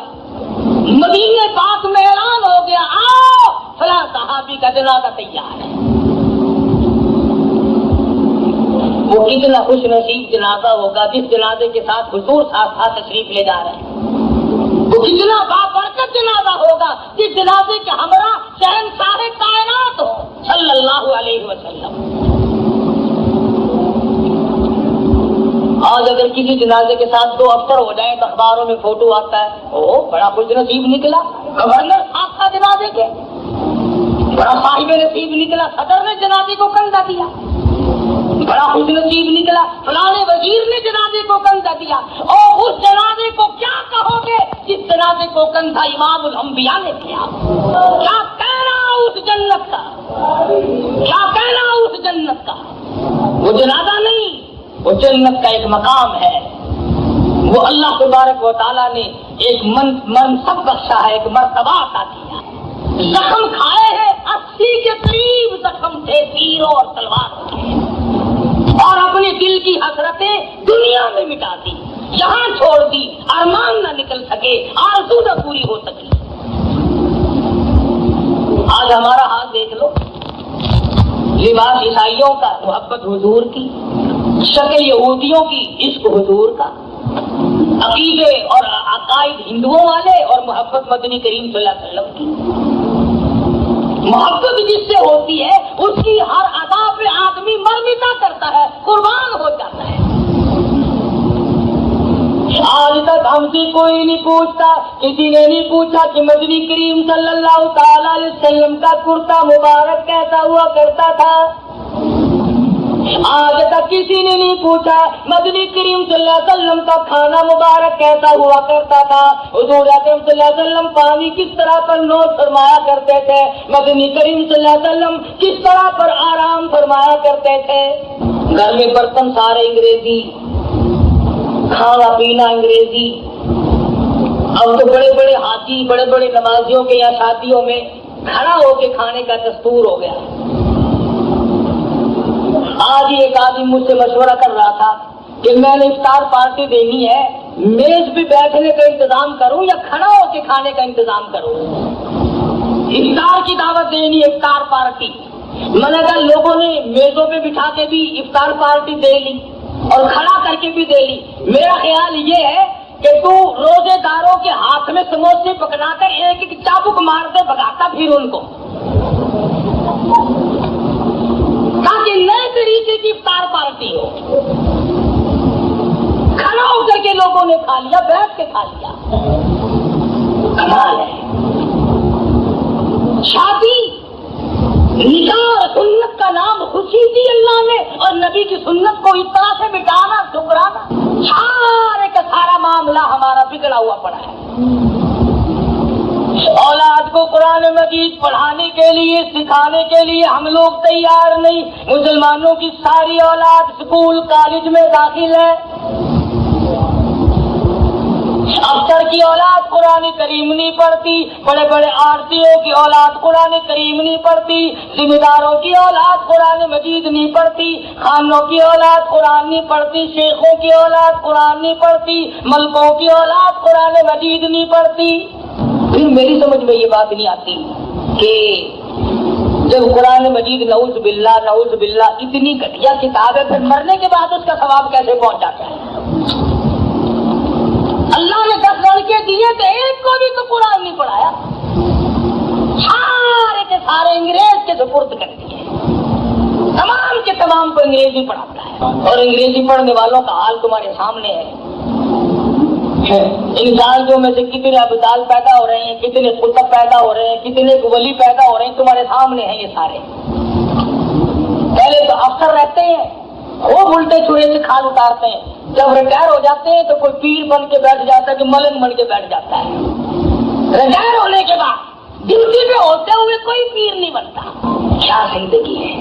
مدینے پاک میں اعلان ہو گیا آؤ فلاں صحابی کا جنازہ تیار ہے۔ وہ کتنا خوش نصیب جنازہ ہوگا جس جنازے کے ساتھ حضور ساتھ تشریف لے جا رہے ہیں۔ وہ کتنا بابرکت جنازہ ہوگا جس جنازے کے ہمراہ شہنشاہ کائنات ہو صلی اللہ علیہ وسلم۔ آج اگر کسی جنازے کے ساتھ دو افسر ہو جائیں تو اخباروں میں فوٹو آتا ہے، او بڑا خوش نصیب نکلا، گورنر صاحب کا جنازے کے بڑا صاحب نصیب نکلا، صدر نے جنازے کو کندھا دیا، بڑا خوش نصیب نکلا، فلانے وزیر نے جنازے کو کندھا دیا۔ اور اس جنازے کو کیا کہو گے جس جنازے کو کندھا امام الانبیاء نے کیا؟ کیا کہنا اس جنت کا، کیا کہنا اس جنت کا؟ وہ جنازہ نہیں، وہ جنت کا ایک مقام ہے، وہ اللہ تبارک و تعالیٰ نے ایک منصب بخشا ہے، ایک مرتبہ عطا کیا ہے۔ زخم کھائے ہیں 80 کے قریب زخم تھے تیروں اور تلواروں کے، اور اپنے دل کی حسرتیں دنیا میں مٹا دی، یہاں چھوڑ دی، ارمان نہ نکل سکے، آرزو نہ پوری ہو سکی۔ آج ہمارا حال دیکھ لو، لباس عیسائیوں کا محبت حضور کی، شکل یہودیوں کی عشق حضور کا، عقیدے اور عقائد ہندوؤں والے اور محبت مدنی کریم صلی اللہ علیہ وسلم کی۔ محبت جس سے ہوتی ہے اس کی ہر ادا پہ آدمی مرمتا کرتا ہے، قربان ہو جاتا ہے۔ آج تک ہم سے کوئی نہیں پوچھتا، کسی نے نہیں پوچھا کہ مدنی کریم صلی اللہ تعالی علیہ وسلم کا کرتا مبارک کیسا ہوا کرتا تھا۔ آج تک کسی نے نہیں پوچھا مدنی کریم صلی اللہ علیہ وسلم کا کھانا مبارک کیسا ہوا کرتا تھا۔ حضور اکرم صلی اللہ علیہ وسلم پانی کس طرح پر نوش فرمایا کرتے تھے، مدنی کریم صلی اللہ علیہ وسلم کس طرح پر آرام فرمایا کرتے تھے۔ گھر میں برتن سارے انگریزی، کھانا پینا انگریزی۔ اب تو بڑے بڑے حاجی، بڑے بڑے نمازیوں کے یا شادیوں میں کھڑا ہو کے کھانے کا دستور ہو گیا۔ آج ہی ایک آدمی مجھ سے مشورہ کر رہا تھا کہ میں نے افطار پارٹی دینی ہے، میز پہ بیٹھنے کا انتظام کروں یا کھڑا ہو کے کھانے کا انتظام کروں؟ افطار کی دعوت دینی ہے، افطار پارٹی۔ میں نے کہا لوگوں نے میزوں پہ بٹھا کے بھی افطار پارٹی دے لی اور کھڑا کر کے بھی دے لی۔ میرا خیال یہ ہے کہ تو روزے داروں کے ہاتھ میں سموسے پکڑا کر ایک ایک چابک مارتے بھگاتا پھر ان کو، تاکہ نئے طریقے کی افطار پارٹی ہو۔ کھڑا ہو کر کے لوگوں نے کھا لیا، بیٹھ کے کھا لیا، کمال ہے۔ شادی، نکاح، سنت کا نام خوشی دی اللہ نے، اور نبی کی سنت کو اس طرح سے مٹانا، ٹھکرانا، سارے کا سارا معاملہ ہمارا بگڑا ہوا پڑا ہے۔ اولاد کو قرآن مجید پڑھانے کے لیے، سکھانے کے لیے ہم لوگ تیار نہیں۔ مسلمانوں کی ساری اولاد اسکول کالج میں داخل ہے، افسر کی اولاد قرآن کریم نہیں پڑھتی، بڑے بڑے آرتیوں کی اولاد قرآن کریم نہیں پڑھتی، ذمہ داروں کی اولاد قرآن مجید نہیں پڑھتی، خانوں کی اولاد قرآن نہیں پڑھتی، شیخوں کی اولاد قرآن نہیں پڑھتی، ملکوں کی اولاد قرآن مجید نہیں پڑھتی۔ پھر میری سمجھ میں یہ بات نہیں آتی کہ جب قرآن مجید نعوذ باللہ اتنی گھٹیا کتاب ہے، پھر مرنے کے بعد اس کا ثواب کیسے پہنچ جاتا ہے؟ اللہ نے 10 لڑکے دیے تھے، ایک کو بھی تو قرآن نہیں پڑھایا، سارے کے سارے انگریز کے سپرد کر دیے، تمام کے تمام کو انگریزی پڑھاتا ہے، اور انگریزی پڑھنے والوں کا حال تمہارے سامنے ہے۔ انسانوں میں سے کتنے ابدال پیدا ہو رہے ہیں، کتنے قطب پیدا ہو رہے ہیں، کتنے ولی پیدا ہو رہے ہیں، تمہارے سامنے ہیں یہ سارے۔ پہلے تو افسر رہتے ہیں، وہ الٹے چورے سے کھال اتارتے ہیں، جب ریٹائر ہو جاتے ہیں تو کوئی پیر بن کے بیٹھ جاتا ہے، کہ ملنگ بن کے بیٹھ جاتا ہے۔ ریٹائر ہونے کے بعد ڈیوٹی پہ ہوتے ہوئے کوئی پیر نہیں بنتا۔ کیا زندگی ہے!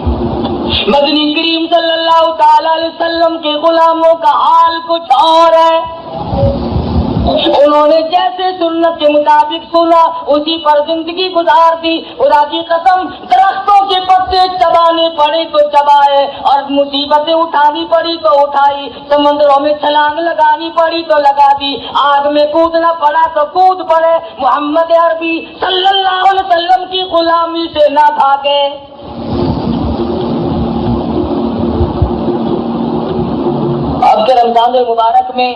مدنی کریم صلی اللہ تعالی علیہ وسلم کے غلاموں کا حال کچھ اور ہے۔ انہوں نے جیسے سنت کے مطابق سنا اسی پر زندگی گزار دی. خدا کی قسم درختوں کے پتے چبانے پڑے تو چبائے اور مصیبتیں اٹھانی پڑی تو اٹھائی, سمندروں میں چھلانگ لگانی پڑی تو لگا دی, آگ میں کودنا پڑا تو کود پڑے. محمد عربی صلی اللہ علیہ وسلم کی غلامی سے نہ بھاگے. اب کے رمضان المبارک میں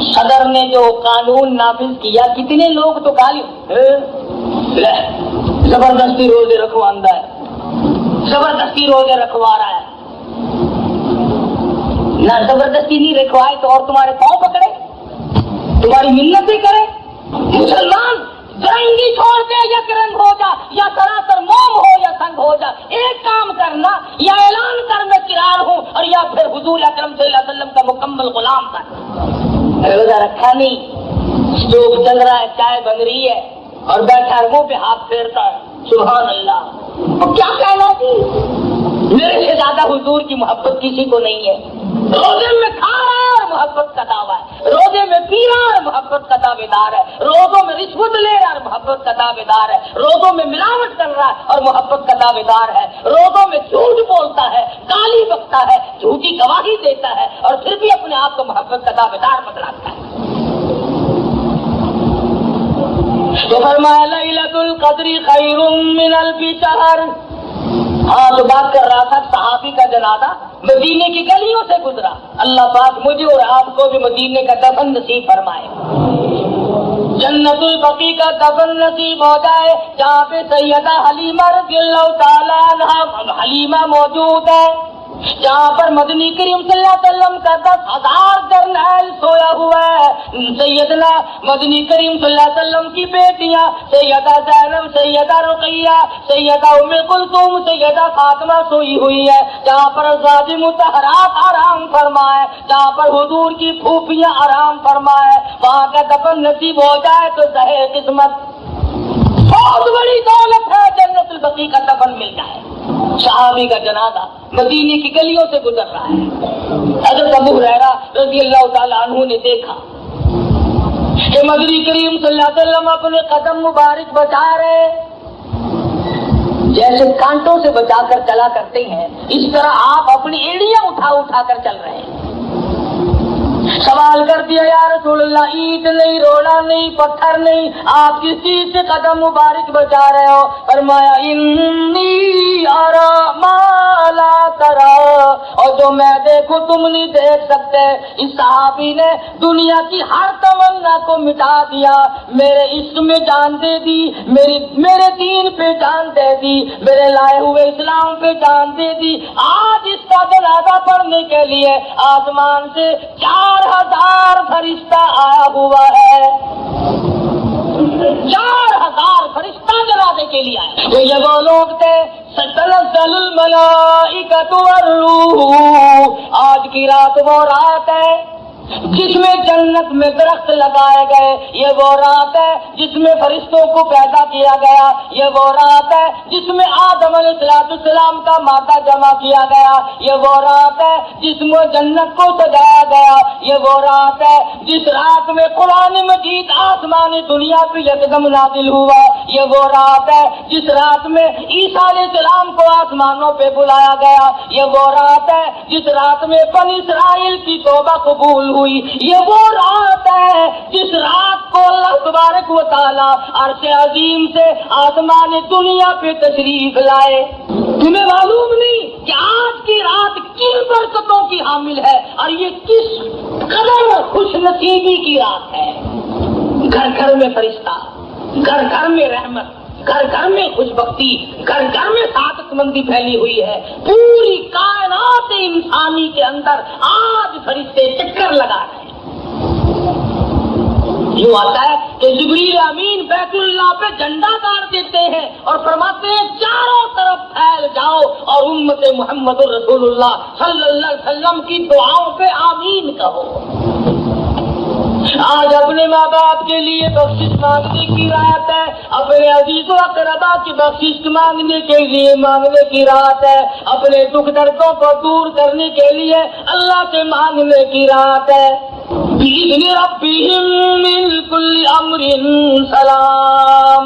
صدر نے جو قانون نافذ کیا, کتنے لوگ تو گالی زبردستی روزے رکھواندہ ہے, زبردستی روزے رکھوا رہا ہے. نہ زبردستی نہیں رکھوائے تو اور تمہارے پاؤں پکڑے, تمہاری منتیں کرے. مسلمان رنگی چھوڑ دے یا کرنگ ہو جا, یا سراسر موم ہو یا سنگ ہو جا, ایک کام کرنا, یا اعلان کر میں قرار ہوں, اور یا پھر حضور اکرم صلی اللہ علیہ وسلم کا مکمل غلام بن. روزہ رکھا نہیں, اسٹوو چل رہا ہے, چائے بن رہی ہے, اور بیٹھا منہ پہ ہاتھ پھیرتا ہے, سبحان اللہ. اور کیا کہنا جی, میرے سے زیادہ حضور کی محبت کسی کو نہیں ہے. روزے میں کھا رہا ہے اور محبت کا دعویٰ ہے, روزے میں پی رہا ہے اور محبت کا دعوے دار ہے, روزوں میں رشوت لے رہا ہے اور محبت کا دعوے دار ہے, روزوں میں ملاوٹ کر رہا ہے اور محبت کا دعوے دار ہے, روزوں میں جھوٹ بولتا ہے, گالی بکتا ہے, جھوٹی گواہی دیتا ہے, اور پھر بھی اپنے آپ کو محبت کا دعوے دار بتلاتا ہے. تو فرمایا لیلۃ القدر خیر من الف شہر. ہاں تو بات کر رہا تھا صحابی کا جنازہ مدینے کی گلیوں سے گزرا. اللہ پاک مجھے اور آپ کو بھی مدینے کا دفن نصیب فرمائے, جنت البقیع کا دفن نصیب ہو جائے, جہاں پہ سیدہ حلیمہ رضی اللہ تعالیٰ عنہا حلیمہ موجود ہے, جہاں پر مدنی کریم صلی اللہ علیہ وسلم کا 10,000 جرنیل سویا ہوا ہے. سیدنا مدنی کریم صلی اللہ علیہ وسلم کی بیٹیاں سیدہ زینب, سیدہ رقیہ, سیدہ ام کلثوم, سیدہ فاطمہ سوئی ہوئی ہے, جہاں پر ازواج مطہرات آرام فرمائے, جہاں پر حضور کی پھوپھیاں آرام فرمائے, وہاں کا دفن نصیب ہو جائے تو زہر قسمت. بہت بڑی دولت ہے جنت البقیع کا دفن مل جائے. صحابی کا جنازہ مدینے کی گلیوں سے گزر رہا ہے. حضرت ابو ہریرہ رضی اللہ تعالیٰ عنہ نے دیکھا کہ مدنی کریم صلی اللہ علیہ وسلم اپنے قدم مبارک بچا رہے, جیسے کانٹوں سے بچا کر چلا کرتے ہیں, اس طرح آپ اپنی ایڑیاں اٹھا اٹھا کر چل رہے ہیں. سوال کر دیا, یا رسول اللہ, اینٹ نہیں, روڑا نہیں, پتھر نہیں, آپ کس چیز سے قدم مبارک بچا رہے ہو؟ فرمایا انی ارا ما لا ترا, اور جو میں دیکھوں تم نہیں دیکھ سکتے. اس صحابی نے دنیا کی ہر تمنا کو مٹا دیا, میرے عشق میں جان دے دی, میرے دین پہ جان دے دی, میرے لائے ہوئے اسلام پہ جان دے دی. آج اس کا جنازہ پڑھنے کے لیے آسمان سے 4,000 فرشتہ آیا ہوا ہے. 4,000 فرشتہ جنازے کے لیے آئے. تو یہ وہ لوگ تھے تنزل الملائکۃ والروح. آج کی رات وہ رات ہے جس میں جنت میں درخت لگائے گئے, یہ وہ رات ہے جس میں فرشتوں کو پیدا کیا گیا, یہ وہ رات ہے جس میں آدم علیہ السلام کا مادہ جمع کیا گیا, یہ وہ رات ہے جس میں جنت کو سجایا گیا, یہ وہ رات ہے جس رات میں قرآن مجید آسمانی دنیا پہ یکدم نازل ہوا, یہ وہ رات ہے جس رات میں عیسیٰ علیہ السلام کو آسمانوں پہ بلایا گیا, یہ وہ رات ہے جس رات میں بنی اسرائیل کی توبہ قبول ہوئی, یہ وہ رات ہے جس رات کو اللہ تبارک و تعالیٰ عرش عظیم سے آسمان دنیا پہ تشریف لائے. تمہیں معلوم نہیں کہ آج کی رات کن برکتوں کی حامل ہے, اور یہ کس قدر خوش نصیبی کی رات ہے. گھر گھر میں فرشتہ, گھر گھر میں رحمت, گھر گھر میں خوش بختی, گھر گھر میں سعادت مندی پھیلی ہوئی ہے. پوری کائنات انسانی کے اندر آج فرشتے چکر لگا رہے ہیں. یوں آتا ہے کہ جبریل امین بیت اللہ پہ جھنڈا گاڑ دیتے ہیں اور فرماتے ہیں چاروں طرف پھیل جاؤ اور امت محمد رسول اللہ صلی اللہ علیہ وسلم کی دعاؤں پہ آمین کہو. آج اپنے ماں باپ کے لیے بخشش مانگنے کی رات ہے, اپنے عزیز و اقربا کی بخشش مانگنے کے لیے مانگنے کی رات ہے, اپنے دکھ دردوں کو دور کرنے کے لیے اللہ سے مانگنے کی رات ہے. بِإِذْنِ رَبِّهِمْ مِنْ كُلِّ أَمْرٍ سلام.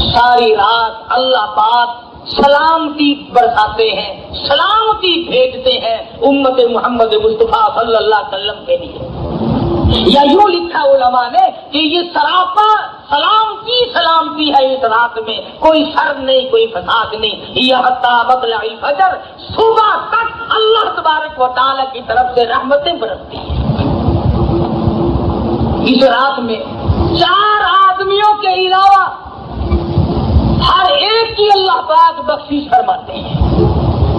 ساری رات اللہ پاک سلامتی برساتے ہیں، سلامتی بھیجتے ہیں امت محمد مصطفیٰ صلی اللہ علیہ وسلم کے لیے. یا یوں لکھا علماء نے کہ یہ سراپا سلامتی ہے اس رات میں، کوئی شر نہیں، کوئی فساد نہیں. یہ حتی مطلع الفجر، صبح تک اللہ تبارک و تعالی کی طرف سے رحمتیں برستی ہیں. اس رات میں 4 آدمیوں کے علاوہ ہر ایک کی اللہ پاک بخشش فرماتے ہیں،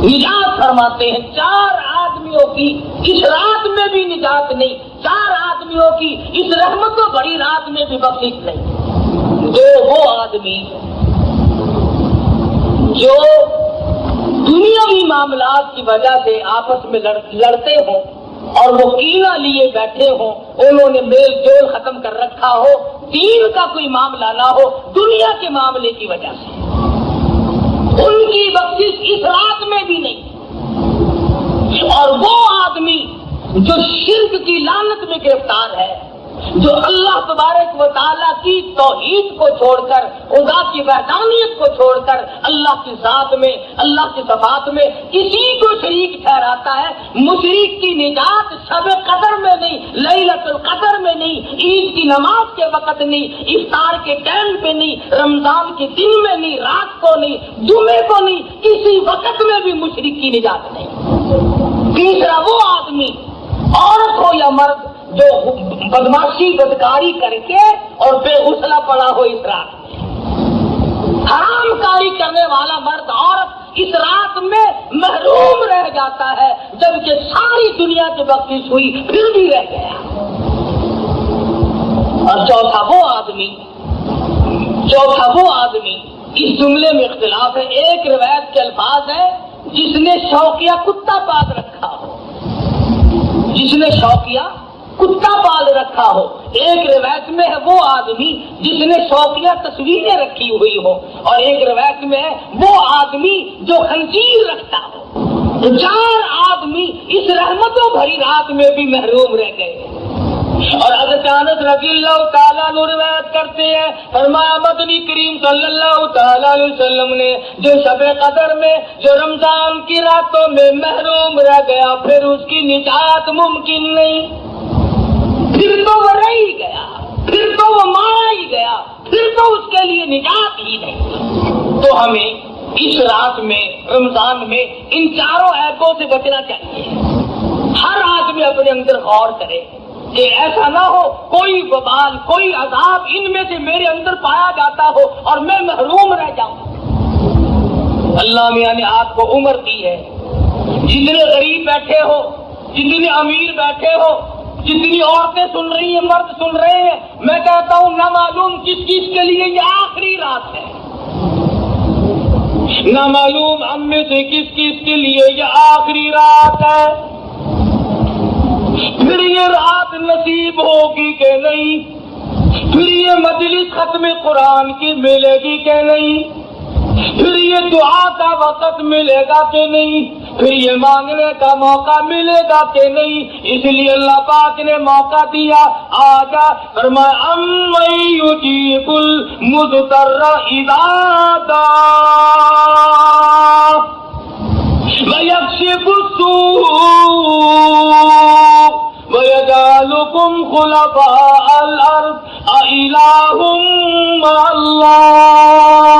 نجات فرماتے ہیں. 4 آدمیوں کی اس رات میں بھی نجات نہیں، 4 آدمیوں کی اس رحمت و بڑی رات میں بھی بخشش نہیں. وہ آدمی جو دنیاوی معاملات کی وجہ سے آپس میں لڑتے ہوں اور وہ کینہ لیے بیٹھے ہوں، انہوں نے میل جول ختم کر رکھا ہو، دین کا کوئی معاملہ نہ ہو، دنیا کے معاملے کی وجہ سے ان کی بخشش اس رات میں بھی نہیں. اور وہ آدمی جو شرک کی لعنت میں گرفتار ہے، جو اللہ تبارک و تعالیٰ کی توحید کو چھوڑ کر، خدا کی وحدانیت کو چھوڑ کر اللہ کی ذات میں، اللہ کی صفات میں کسی کو شریک ٹھہراتا ہے، مشرک کی نجات شب قدر میں نہیں، لیلۃ القدر میں نہیں، عید کی نماز کے وقت نہیں، افطار کے ٹائم پہ نہیں، رمضان کے دن میں نہیں، رات کو نہیں، جمعے کو نہیں، کسی وقت میں بھی مشرک کی نجات نہیں. تیسرا وہ آدمی، عورت ہو یا مرد، جو بدماشی بدکاری کر کے اور بے غسلہ پڑا ہو اس رات میں، حرام کاری کرنے والا مرد عورت اس رات میں محروم رہ جاتا ہے، جبکہ ساری دنیا کی بخشش ہوئی پھر بھی رہ گیا. اور چوتھا وہ آدمی اس جملے میں اختلاف ہے. ایک روایت کے الفاظ ہے جس نے شوقیہ کتا پال رکھا ہو، جس نے شوقیہ کتا پال رکھا ہو. ایک روایت میں ہے وہ آدمی جس نے شوقیہ تصویریں رکھی ہوئی ہو، اور ایک روایت میں ہے وہ آدمی جو خنزیر رکھتا ہو. 4 آدمی اس رحمتوں بھری رات میں بھی محروم رہ گئے. اور حضرت انس رضی اللہ تعالیٰ عنہ روایت کرتے ہیں، فرمایا مدنی کریم صلی اللہ تعالیٰ علیہ وسلم نے جو شب قدر میں، جو رمضان کی راتوں میں محروم رہ گیا، پھر اس کی نجات ممکن نہیں، پھر تو وہ رہ ہی گیا، پھر تو وہ مارا ہی گیا، پھر تو اس کے لیے نجات ہی نہیں. تو ہمیں اس رات میں، رمضان میں ان 4 عیبوں سے بچنا چاہیے. ہر آدمی اپنے اندر غور کرے کہ ایسا نہ ہو کوئی وبال، کوئی عذاب ان میں سے میرے اندر پایا جاتا ہو اور میں محروم رہ جاؤں. اللہ میاں نے آپ کو عمر دی ہے، جتنے غریب بیٹھے ہو، جتنے امیر بیٹھے ہو، جتنی عورتیں سن رہی ہیں، مرد سن رہے ہیں، میں کہتا ہوں نہ معلوم کس کس کے لیے یہ آخری رات ہے، نہ معلوم ہم میں سے کس کس کے لیے یہ آخری رات ہے. پھر یہ رات نصیب ہوگی کہ نہیں، پھر یہ مجلس ختم قرآن کی ملے گی کہ نہیں، پھر یہ دعا کا وقت ملے گا کہ نہیں، پھر یہ مانگنے کا موقع ملے گا کہ نہیں. اس لیے اللہ پاک نے موقع دیا، آجا فرمایا اَمَّن يُجِيبُ الْمُضْطَرَّ إِذَا دَعَاهُ وَيَكْشِفُ السُّوءَ وَيَجْعَلُكُمْ خُلَفَاءَ الْأَرْضِ أَإِلَٰهٌ مَّعَ اللَّهِ.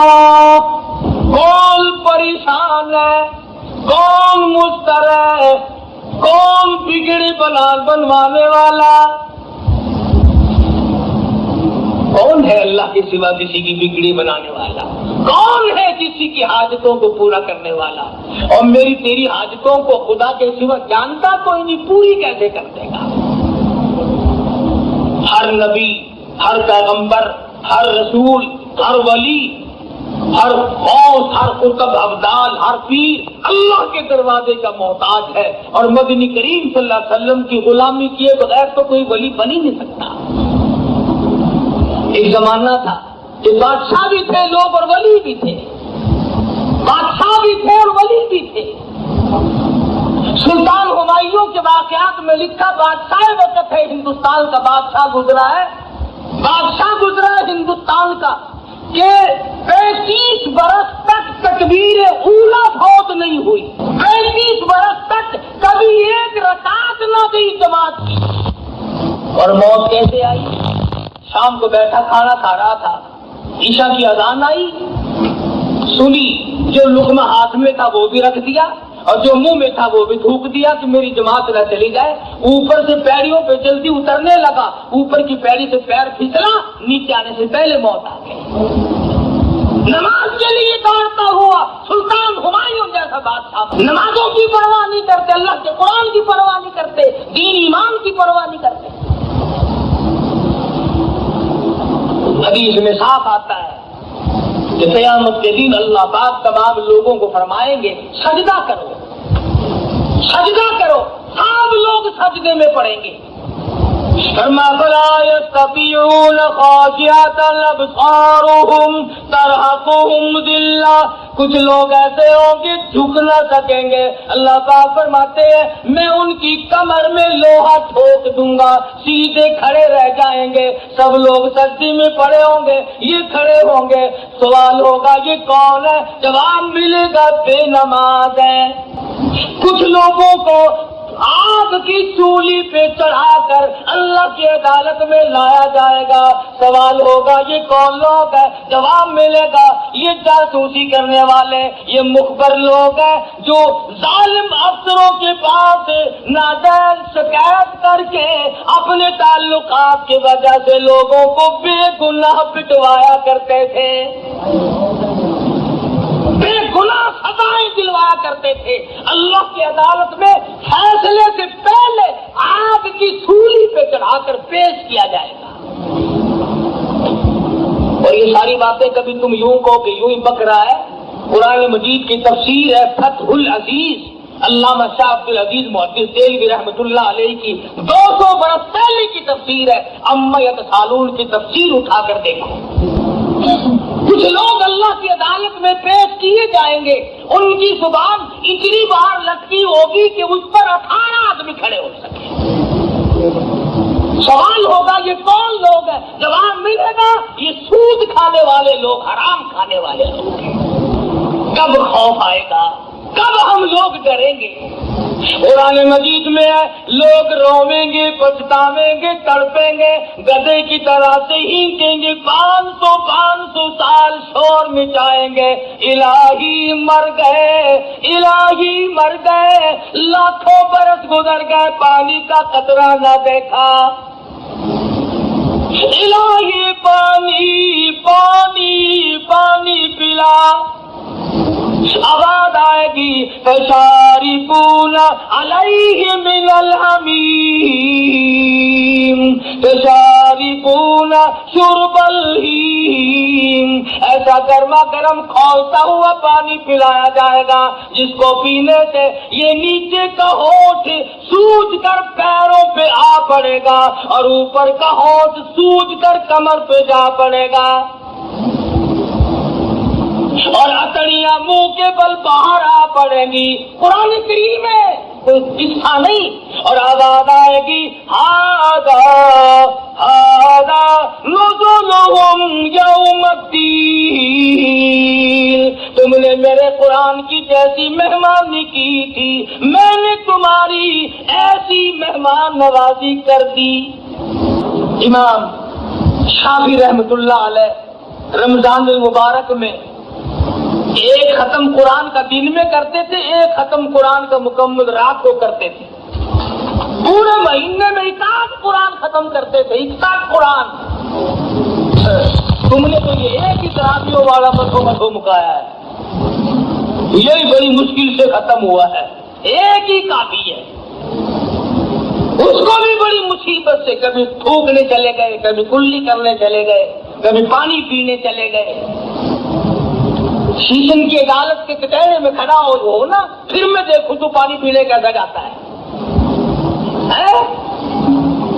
کون پریشان ہے، کون مضطر ہے، کون بگڑی بنوانے والا، کون ہے اللہ کے سوا کسی کی بگڑی بنانے والا؟ کون ہے کسی کی حاجتوں کو پورا کرنے والا؟ اور میری تیری حاجتوں کو خدا کے سوا جانتا کوئی نہیں، پوری کیسے کر دے گا؟ ہر نبی، ہر پیغمبر، ہر رسول، ہر ولی، ہر غوث، ہر قطب ابدال، ہر پیر اللہ کے دروازے کا محتاج ہے، اور مدنی کریم صلی اللہ علیہ وسلم کی غلامی کیے بغیر تو کوئی ولی بن ہی نہیں سکتا. ایک زمانہ تھا کہ بادشاہ بھی تھے لوگ اور ولی بھی تھے، بادشاہ بھی تھے اور ولی بھی تھے. سلطان ہمایوں کے واقعات میں لکھا بادشاہ وقت ہے ہندوستان کا بادشاہ گزرا ہے ہندوستان کا کہ 35 برس تک تکبیر اولا فوت نہیں ہوئی، 35 برس تک کبھی ایک رکعت نہ دی جماعت کی۔ اور موت کیسے آئی؟ شام کو بیٹھا کھانا کھا رہا تھا، عشاء کی اذان آئی، سنی، جو لقمہ ہاتھ میں تھا وہ بھی رکھ دیا اور جو منہ میں تھا وہ بھی تھوک دیا کہ میری جماعت نہ چلی جائے۔ اوپر سے پیڑیوں پہ جلدی اترنے لگا، اوپر کی پیڑی سے پیر پھسلا، نیچے آنے سے پہلے موت آ گئی۔ نماز کے لیے دوڑتا ہوا سلطان ہمایوں جیسا بادشاہ، نمازوں کی پرواہ نہیں کرتے، اللہ کے قرآن کی پرواہ نہیں کرتے، دین ایمان کی پرواہ نہیں کرتے۔ حدیث میں صاف آتا ہے کہ قیامت کے دن اللہ پاک تمام لوگوں کو فرمائیں گے سجدہ کرو، سجدہ کرو، سب لوگ سجدے میں پڑیں گے۔ فلا يستطيعون خاشعة أبصارهم ترهقهم ذلة، کچھ لوگ ایسے ہوں گے جھک نہ سکیں گے۔ اللہ پاک فرماتے ہیں میں ان کی کمر میں لوہا ٹھوک دوں گا، سیدھے کھڑے رہ جائیں گے۔ سب لوگ سجدے میں پڑے ہوں گے، یہ کھڑے ہوں گے، سوال ہوگا یہ کون ہے؟ جواب ملے گا بے نماز ہے۔ کچھ لوگوں کو آگ کی چولی پہ چڑھا کر اللہ کی عدالت میں لایا جائے گا، سوال ہوگا یہ کون لوگ ہے؟ جواب ملے گا یہ جاسوسی کرنے والے، یہ مخبر لوگ ہیں جو ظالم افسروں کے پاس ناجائز شکایت کر کے اپنے تعلقات کی وجہ سے لوگوں کو بے گناہ پٹوایا کرتے تھے، بے گناہ سزائیں دلوایا کرتے تھے۔ اللہ کی عدالت میں فیصلے سے پہلے آگ کی سولی پہ چڑھا کر پیش کیا جائے گا۔ اور یہ ساری باتیں کبھی تم یوں کہو کہ یوں ہی بک رہا ہے، قرآن مجید کی تفسیر ہے فتح العزیز، علامہ شاہ عبد العزیز محدث دہلوی رحمۃ اللہ علیہ کی 200 برس پہلے کی تفسیر ہے، اما یتسالون کی تفسیر اٹھا کر دیکھو۔ کچھ لوگ اللہ کی عدالت میں پیش کیے جائیں گے، ان کی زبان اتنی باہر لٹکی ہوگی کہ اس پر 18 آدمی کھڑے ہو سکے۔ سوال ہوگا یہ کون لوگ ہیں؟ جواب ملے گا یہ سود کھانے والے لوگ، حرام کھانے والے لوگ ہیں۔ کب خوف آئے گا؟ کب ہم لوگ ڈریں گے؟ قرآن مجید میں ہے لوگ رویں گے، پچھتاویں گے، تڑپیں گے، گدھے کی طرح سے ہینکیں گے، 500 سال شور مچائیں گے، الہی مر گئے، الہی مر گئے، لاکھوں برس گزر گئے، پانی کا قطرہ نہ دیکھا، الہی پانی پانی پانی پلا۔ آواز آئے گی فشاربون علیہ من الحمیم، فشاربون شرب الہیم، ایسا گرما گرم کھولتا ہوا پانی پلایا جائے گا جس کو پینے سے یہ نیچے کا ہونٹ سوج کر پیروں پہ آ پڑے گا اور اوپر کا ہونٹ سوج کر کمر پہ جا پڑے گا، اور اتڑیاں منہ کے بل باہر آ پڑیں گی۔ قرآن کریم میں کوئی قصہ نہیں، اور آواز آئے گی ہاذا نزلہم یوم الدین، تم نے میرے قرآن کی جیسی مہمانی کی تھی، میں نے تمہاری ایسی مہمان نوازی کر دی۔ امام شافعی رحمۃ اللہ علیہ رمضان المبارک میں ایک ختم قرآن کا دن میں کرتے تھے، ایک ختم قرآن کا مکمل رات کو کرتے تھے، پورے مہینے میں 61 قرآن ختم کرتے تھے، 61 قرآن۔ تم نے تو یہ ایک ہی تراویحوں والا مدھو مکایا ہے، یہی بڑی مشکل سے ختم ہوا ہے، ایک ہی کافی ہے، اس کو بھی بڑی مصیبت سے کبھی تھوکنے چلے گئے، کبھی کلی کرنے چلے گئے، کبھی پانی پینے چلے گئے۔ شیشن کی عدالت کے کٹہرے میں کھڑا ہو نا، پھر میں دیکھوں تو پانی پینے کیسا جاتا ہے۔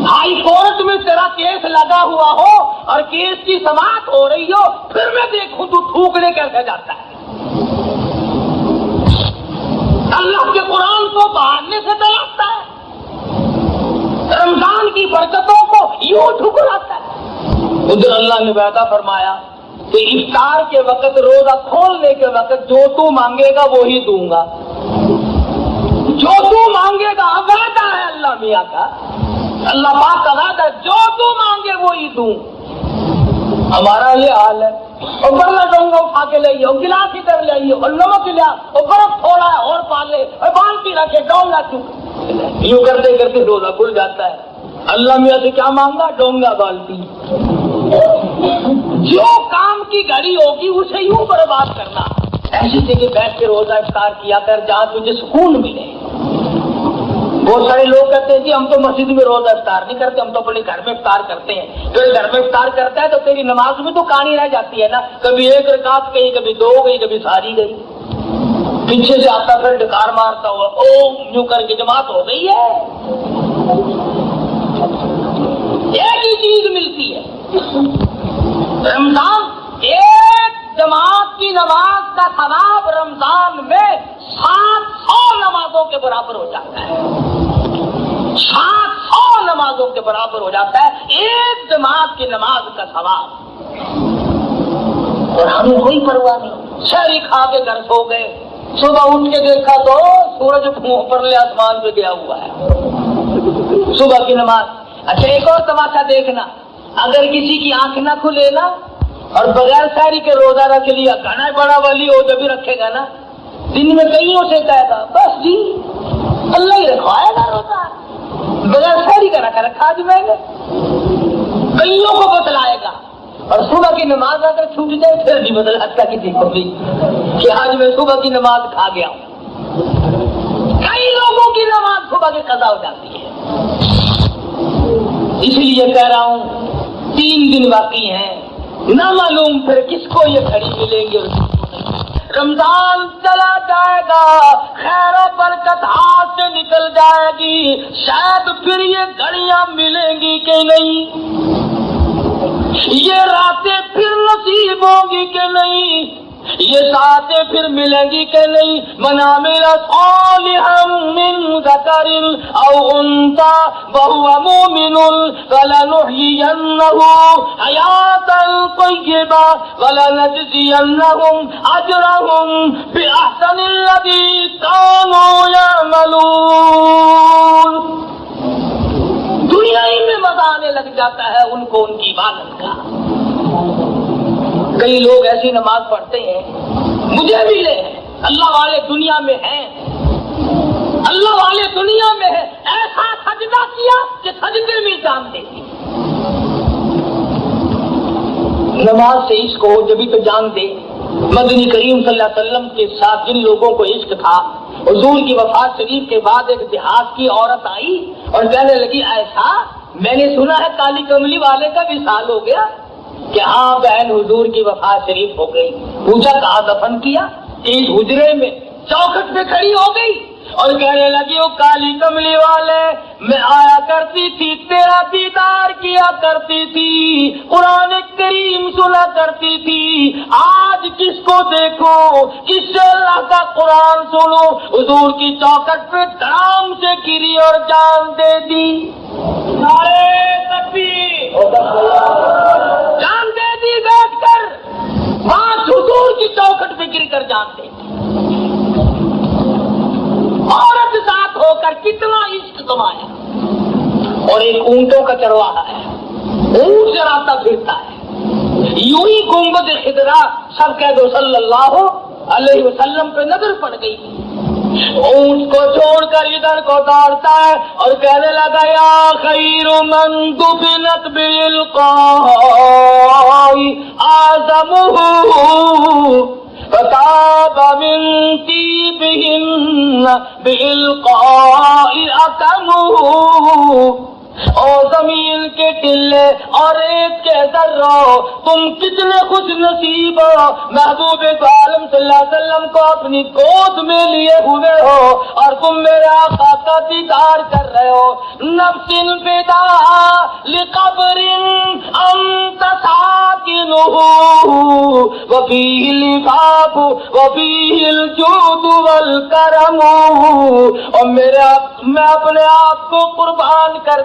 ہائی کورٹ میں تیرا کیس لگا ہوا ہو اور کیس کی سماعت ہو رہی ہو، پھر میں دیکھوں تو تھوکنے کیسے جاتا ہے۔ اللہ کے قرآن کو بہانے سے تلاشتا ہے۔ ادھر اللہ نے وعدہ فرمایا کہ افطار کے وقت، روزہ کھولنے کے وقت جو تو مانگے گا وہی دوں گا، جو تو مانگے گا، وعدہ ہے اللہ میاں کا، اللہ پاک کا وعدہ، جو تو مانگے وہی دوں۔ ہمارا یہ حال ہے، اور برلا دوں گا اٹھا کے لائیے، اور گلاس ادھر لائیے، اور نمک لیا، اور برف تھوڑا ہے اور پالے، اور بالٹی رکھے ڈونگا چک، یوں کرتے کرتے روزہ کھل جاتا ہے۔ اللہ میاں سے کیا مانگا؟ ڈونگا بالٹی۔ جو کام کی گھڑی ہوگی اسے یوں برباد کرنا۔ ایسی جگہ بیٹھ کے روزہ افطار کیا کر جہاں تجھے سکون ملے۔ بہت سارے لوگ کہتے ہیں جی ہم تو مسجد میں روزہ افطار نہیں کرتے، ہم تو اپنے گھر میں افطار کرتے ہیں۔ پھر گھر میں افطار کرتا ہے تو تیری نماز میں تو کہانی رہ جاتی ہے نا، کبھی ایک رکعت گئی، کبھی دو گئی، کبھی ساری گئی۔ پیچھے سے آتا پھر ڈکار مارتا ہوا، او یوں کر کے جماعت ہو گئی ہے۔ ایک ہی چیز ملتی ہے، رمضان ایک جماعت کی نماز کا ثواب رمضان میں 700 نمازوں کے برابر ہو جاتا ہے، 700 نمازوں کے برابر ہو جاتا ہے ایک جماعت کی نماز کا ثواب۔ اور ہمیں کوئی پرواہ نہیں، شہری کھا کے گھر سو گئے، صبح اٹھ کے دیکھا تو سورج اوپرلے آسمان پہ گیا ہوا ہے، صبح کی نماز۔ اچھا ایک اور تماشا دیکھنا، اگر کسی کی آنکھ نہ کھلے نا اور بغیر سحری کے روزہ رکھ لیا، گھنا بڑا والی ہو جب بھی رکھے گا نا، دن میں کئیوں سے کہے گا بس جی اللہ ہی رکھوائے گا روزہ، بغیر سحری کا رکھا آج میں نے، کئیوں کو بتلائے گا۔ اور صبح کی نماز اگر چھوٹ جائے پھر نہیں بدلاتا کسی کو بھی کہ آج میں صبح کی نماز کھا گیا ہوں۔ کئی لوگوں کی نماز صبح کی قضا ہو جاتی ہے۔ اس لیے کہہ رہا ہوں 3 دن باقی ہیں، نہ معلوم پھر کس کو یہ گھڑی ملیں گے اور کس کو نہیں۔ رمضان چلا جائے گا، خیر و برکت ہاتھ سے نکل جائے گی، شاید پھر یہ گھڑیاں ملیں گی کہ نہیں، یہ راتیں پھر نصیب ہوں گی کہ نہیں، یہ ساتیں پھر ملیں گی کہ نہیں۔ من عمل صالحا من ذکر او انثى وهو مؤمن فلنحيينه حیاة طیبة ولنجزینهم اجرهم باحسن الذی كانوا يعملون۔ دنیا ہی میں مزہ آنے لگ جاتا ہے ان کو ان کی عبادت کا۔ کئی لوگ ایسی نماز پڑھتے ہیں، مجھے ملے ہیں، اللہ والے دنیا میں ہیں، اللہ والے دنیا میں ہیں، ایسا سجدہ کیا کہ سجدے میں جان دے دی۔ نماز سے عشق ہو جبھی تو جان دے۔ مدنی کریم صلی اللہ علیہ وسلم کے ساتھ جن لوگوں کو عشق تھا، حضور کی وفات شریف کے بعد ایک دیہات کی عورت آئی اور کہنے لگی ایسا میں نے سنا ہے کالی کملی والے کا وصال ہو گیا کہ ہاں بہن حضور کی وفات شریف ہو گئی۔ پوچھا کہاں دفن کیا؟ اس حجرے میں چوکھٹ پہ کھڑی ہو گئی اور کہنے لگی وہ کالی کملی والے میں آیا کرتی تھی، تیرا دیدار کیا کرتی تھی، قرآن کریم سنا کرتی تھی، آج کس کو دیکھو، کس سے اللہ کا قرآن سنو؟ حضور کی چوکھٹ پہ دھڑام سے گری اور جان دے دی۔ نعرے تکبیر، جان دے دی بیٹھ کر، وہاں حضور کی چوکھٹ پہ گر کر جان دے دی۔ عورت ذات ہو کر کتنا عشق کمایا۔ اور ایک اونٹوں کا چرواہا ہے، اونٹ چراتا پھرتا ہے، یوں ہی گنبد خضرا سب کہہ دو صلی اللہ علیہ وسلم پہ نظر پڑ گئی، اونٹ کو چھوڑ کر ادھر کو دوڑتا ہے اور کہنے لگا یا خیر من دفنت بالقاء اعظمہ فتاب من طیبہن بالقاء اکمہ۔ او زمین کے ٹلے اور ریت کے ذرہ، تم کتنے خوش نصیب ہو، محبوب عالم صلی اللہ علیہ وسلم کو اپنی گود میں لیے ہوئے ہو اور تم میرے آقا کا دیدار کر رہے ہو۔ نفس فدا لقبر انت ساکنہ وفیہ العفاف وفیہ الجود والکرم۔ اور میں اپنے آپ کو قربان کر